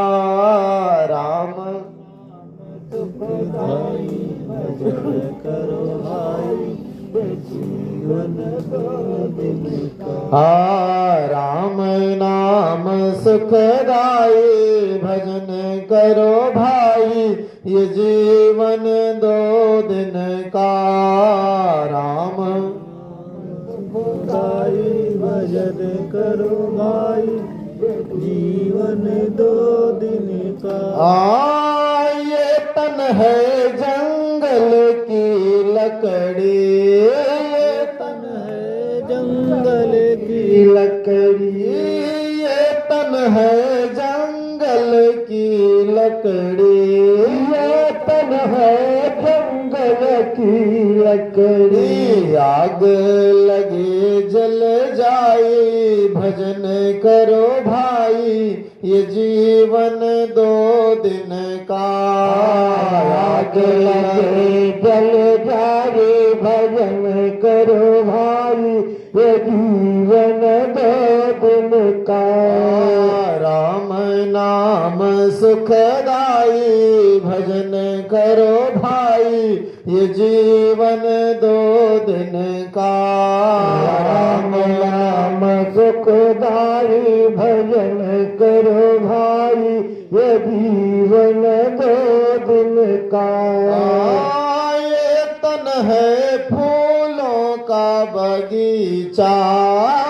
राम सुखदाई भजन करो भाई, जीवन 2 दिन का। राम नाम सुखदाई भजन करो भाई, ये जीवन 2 दिन का। राम सुखदाई भजन करो भाई, जीवन 2 दिन का। ये तन है जंगल की लकड़ी, ये तन है जंगल की लकड़ी, ये तन है जंगल की लकड़ी, ये तन है जंगल की लकड़ी। आग लगे जल जाए भजन करो भाई, ये जीवन 2 दिन का। आग लगे जल जाए भजन करो भाई, ये जीवन 2 दिन का। राम नाम सुखदाई भजन करो भाई, ये जीवन 2 दिन का। राम नाम सुखदाई भजन करो भाई, ये जीवन 2 दिन का। ये तन है फूलों का बगीचा,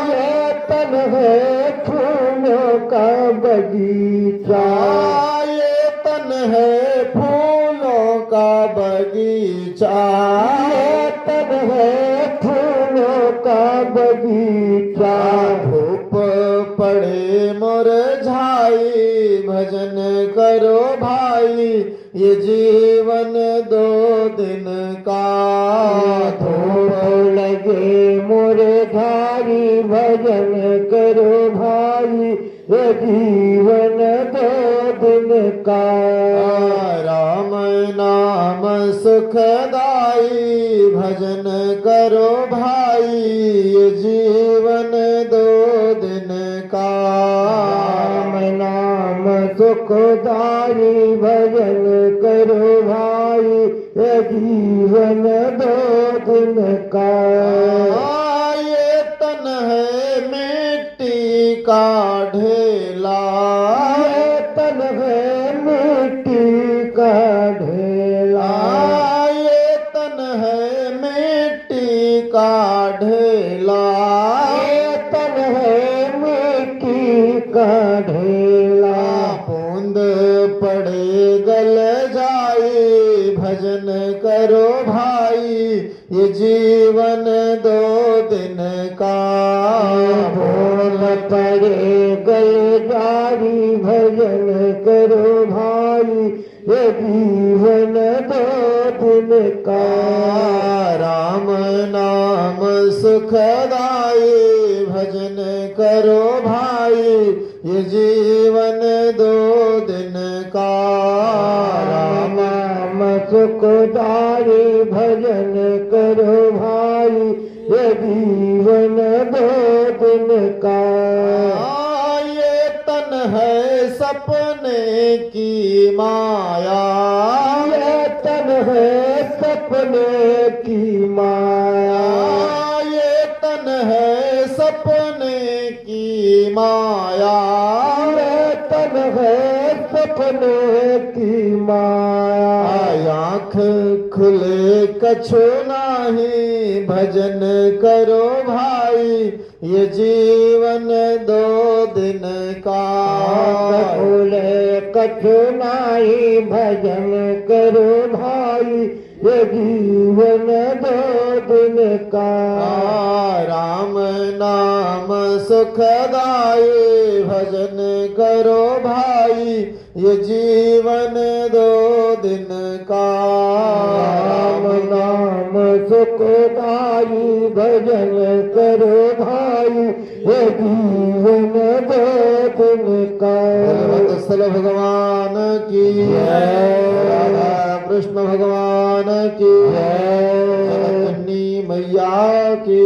ये तन है फूलों का बगीचा, ये तन है फूलों का बगीचा, ये तन है फूलों का बगीचा। धूप पड़े मुरझाई भजन करो भाई, ये जीवन 2 दिन का। धूप लगे मुरझाई भजन करो भाई, ये जीवन 2 दिन का। राम नाम सुखदाई भजन करो भाई, ये जीवन 2 दिन का। राम नाम सुखदाई भजन करो भाई, ये जीवन 2 दिन का। ये तन है मिट्टी का ढेला, ये तन है मिट्टी का ढेला, ये तन है मिट्टी का ढेला, ये तन है मिट्टी का ढेला। बूंद पड़े गल जाए भजन करो भाई, ये जीवन 2 दिन का। बूंद पड़े गल जाए भजन करो भाई, ये जीवन 2 दिन का। राम नाम सुखदाई भजन करो भाई, ये जीवन 2 दिन का। राम नाम सुखदाई भजन करो भाई, ये जीवन 2 दिन का। ये तन है सपने की माया, ये तन है सपने की माया, ये तन है सपने की माया, ये तन है सपने की माया। आँख खुले कछु नाही भजन करो भाई, ये जीवन 2 दिन का। खुले कछु नाही भजन करो भाई, ये जीवन 2 दिन का। राम नाम सुखदाई भजन करो भाई, ये जीवन 2 दिन का। राम नाम सुखदाई भजन करो भाई, ये जीवन गोविंद भगवान की राधा कृष्ण भगवान की जगन्नी मैया की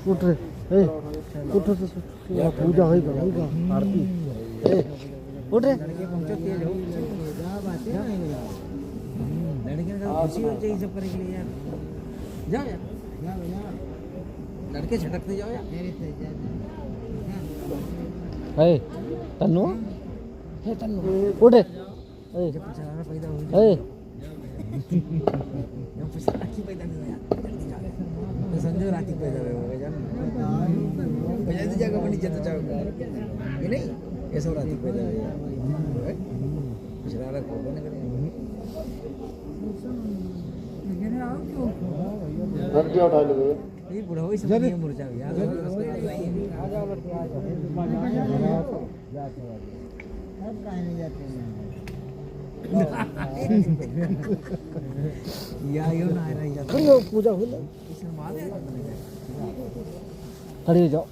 उठ रे उठ पूजा होगा आरती उठ रे लड़के का खुशी हो चाहिए सब करने के लिए यार जाओ यार लड़के झटकते जाओ यार तन्नू उठ रे जब पछाड़ा पैदा हो जब पछाड़ा की पैदा नहीं यार संजय राती पैदा होगा जान बजाती जगह बनी जत जाओ ये नहीं ऐसा राती पैदा है पछाड़ा को बने करे घंटिया उठा लो ये बुढ़ा हो सब नहीं मुरझा यार आ जाओ लड़के आ जाओ जाते हैं अब काहे नहीं जाते हैं या यो ना आ रही जाता है पूजा हो ले इसमें माल है खड़ी हो जाओ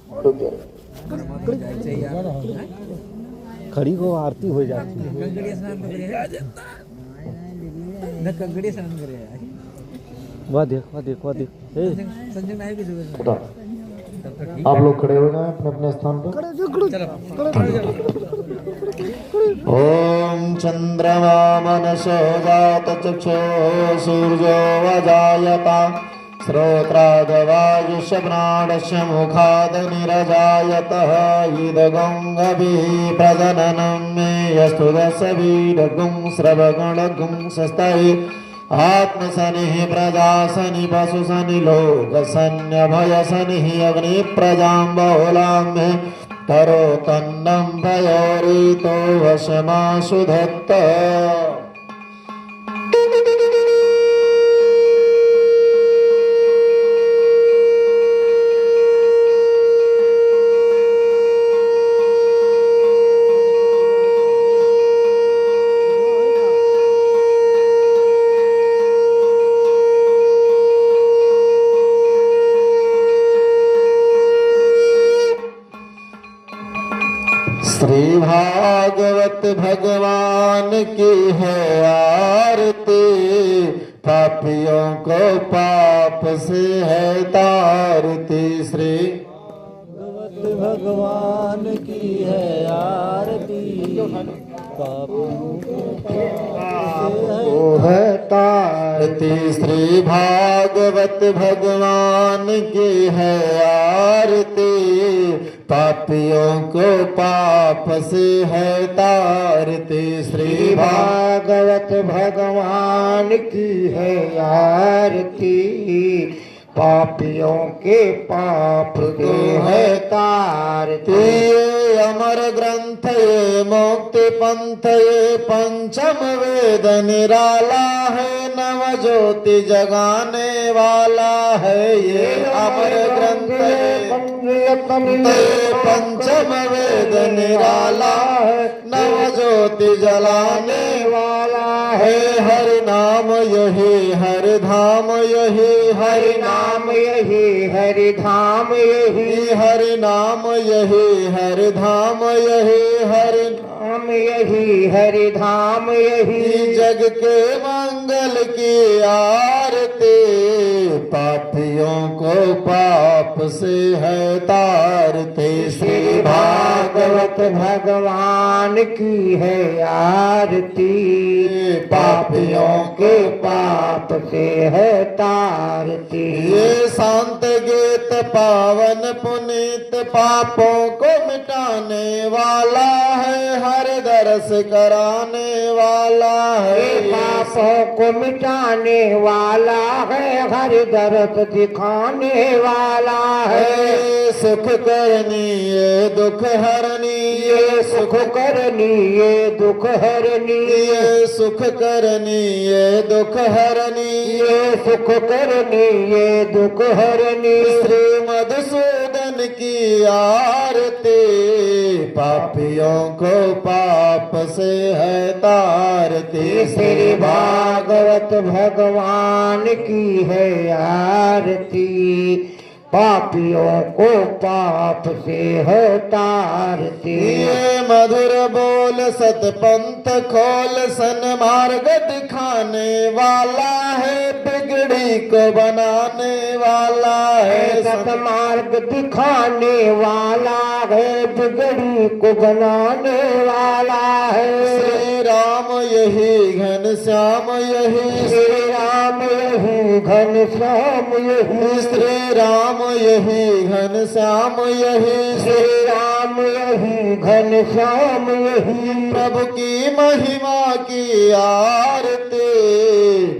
खड़ी को आरती हो जाती है कंगड़ी स्नान तो करे न कंगड़ी स्नान करे वाह देख संजय नायक की सुबह आप लोग खड़े हो जाएं अपने अपने स्थान पर ओम चंद्रमा मनसो जात चक्षो सूर्यो वजायता श्रोत्रादवायुष्यप्राणस्य मुखाद निरजायतः इदगंगभिः प्रजननं मे यस्तु दशवीरगुं श्रवगणगुं सस्तये आत्मशनिः प्रजाशनि पशुशनि लोकशन्यभयशनिः अग्निप्रजां बहुलां तरो तन्नं भयोरितो वशमाशु धत्त श्री भागवत भगवान की है आरती पापियों को पाप से है तारती श्री भागवत भगवान की है आरती पापियों को है तारती श्री भागवत भगवान की है आरती पापियों को पाप से है तारती श्री भागवत भगवान की है आरती पापियों के पाप को है तारती ये अमर ग्रंथ ये मुक्ति पंथ ये पंचम वेद निराला है नव ज्योति जगाने वाला है ये अमर ग्रंथ पंचम वेद निराला है नव ज्योति जलाने वाला है हरि नाम यही हरि धाम यही हरि नाम यही हरि धाम यही हरि नाम यही हरि धाम यही हरि नाम यही हरि धाम यही जग के मंगल की आरती पापियों को पाप से है तारती श्री भागवत भगवान की है आरती पापियों के पाप से है तारती ये शांत गीत पावन पुनीत पापों को मिटाने वाला है हर दर्श कराने वाला है पापों को मिटाने वाला है हर दर्द दिखाने वाला है सुख करनी ये दुख हरनी ये सुख करनी ये दुख हरनी ये सुख करनी ये दुख हरनी ये सुख करनी ये दुख हरनी श्री मधुसूदन की आरती पापियों को पाप से है तारती श्री भागवत भगवान की है आरती पापियों को पाप से है तारते। ये मधुर बोल सतपंथ खोल सन्मार्ग दिखाने वाला है, बिगड़ी को बनाने वाला है। सतमार्ग दिखाने वाला है, बिगड़ी को बनाने वाला है। श्री राम यही घन श्याम यही, श्री राम यही घन श्याम यही, श्री राम यही घन श्याम यही, श्री राम यही घन श्याम यही। प्रभु की महिमा की आरती,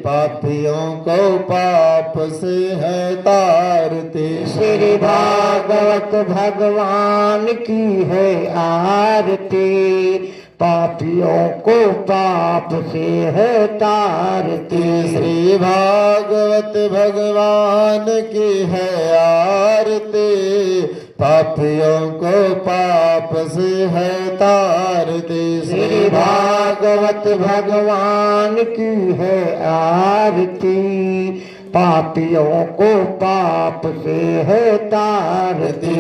पापियों को पाप से है तारती। श्री भागवत भगवान की है आरती, पापियों को पाप से है तारती। श्री भागवत भगवान की है आरती, पापियों को पाप से है तारती। श्री भागवत भगवान की है आरती, पापियों को पाप से है तारती।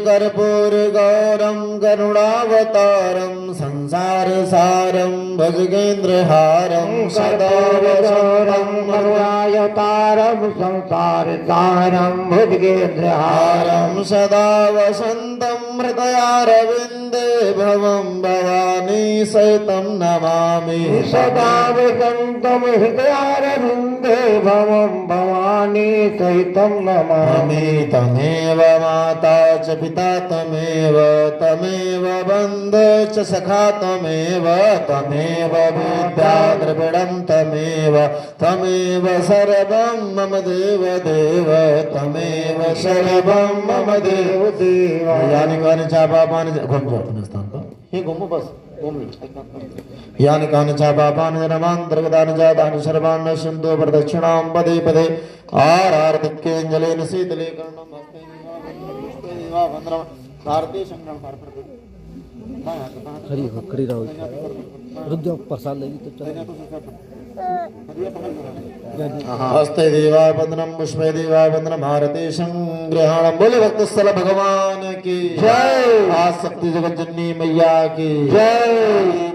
कर्पूर गौरम करुणावतारम संसार सारम भजगेंद्र हारम सदा गौरम करुणावतारम संसार सारम भुजगेंद्र हारम। सदा वसंतम हृदयारविंदे भवम भवानी सहितं नमामि। सदा वसंतम हृदयारविंदे भवम भवानी सहितं नमामि। तमेव माता च पिता तमेव, तमेव बन्ध च सखा तमेव, तमेव विद्या द्रविणं तमेव, तमेव सर्वं मम देव देव, तमेव सर्वं मम देव देव। यानि कानि च पापानि घूम जाओ अपने स्थान पर, हे घूमो बस घूम लो। यानि कानि च पापानि जन्मान्तर्गतानि च तानि सर्वाणि नश्यन्तो प्रदक्षिणां पदे पदे आरार्तिक्येञ्जलेन शीतले कर्णं हस्ते दिवा वन्द्रं भारतीय संग्राम पार खड़ी हो, खड़ी रहो, रुक जाओ, प्रसाद लेगी तो चलो। हस्ते देवाय वंदनम पुष्पे देवाय वंदनम भारती संग्रहणम। बोले भक्त स्थल भगवान की जय। आसक्ति जगत जननी मैया की जय।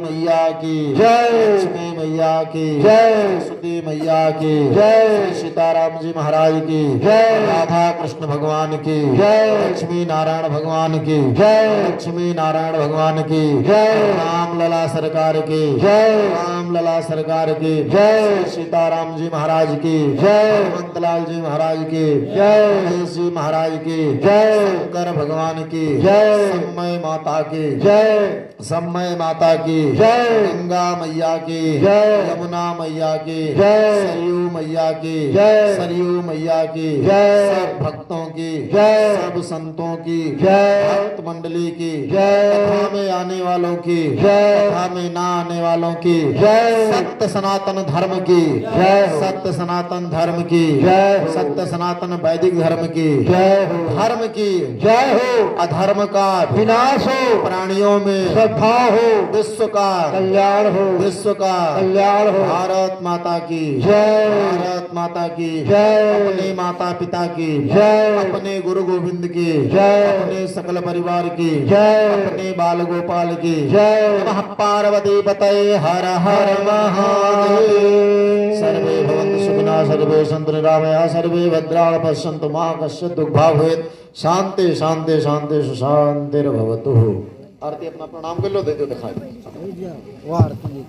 मैया की जय। लक्ष्मी मैया की जय। सरस्वती मैया की जय। सीताराम जी महाराज की जय। राधा कृष्ण भगवान की जय। लक्ष्मी नारायण भगवान की जय। लक्ष्मी नारायण भगवान की जय। राम लला सरकार की जय। राम लला सरकार की जय। सीताराम जी महाराज की जय। हनुमंतलाल जी महाराज की जय। गणेश जी महाराज की जय। शंकर भगवान की जय। समय माता की जय। समय माता की जय। गंगा मैया की जय। यमुना मैया की जय। सरयू मैया की जय। सरयू मैया की जय। सब भक्तों की जय। सब संतों की जय। भक्त मंडली की जय। कथा में आने वालों की जय। कथा में ना आने वालों की जय। सत्य सनातन धर्म की जय। सत्य सनातन धर्म की जय। सत्य सनातन वैदिक धर्म की जय हो। धर्म की जय हो। अधर्म का विनाश हो। प्राणियों में सद्भाव हो। विश्व का कल्याण हो। विश्व का कल्याण हो। भारत माता की जय। भारत माता की जय। अपने माता पिता की जय। अपने गुरु गोविंद की जय। अपने सकल परिवार की जय। अपने बाल गोपाल की जय। नमः पार्वती पतये हर हर महादेव। सर्वे भवन्तु सुखिनः सर्वे सन्तु निरामयाः सर्वे भद्राणि पश्यन्तु मा कश्चित् दुःखभाग् भवेत्। शान्ति शान्ति शान्ति सुशान्तिर्भवतु। आरती अपना प्रणाम कर लो, दे दो दिखाई। वो आरती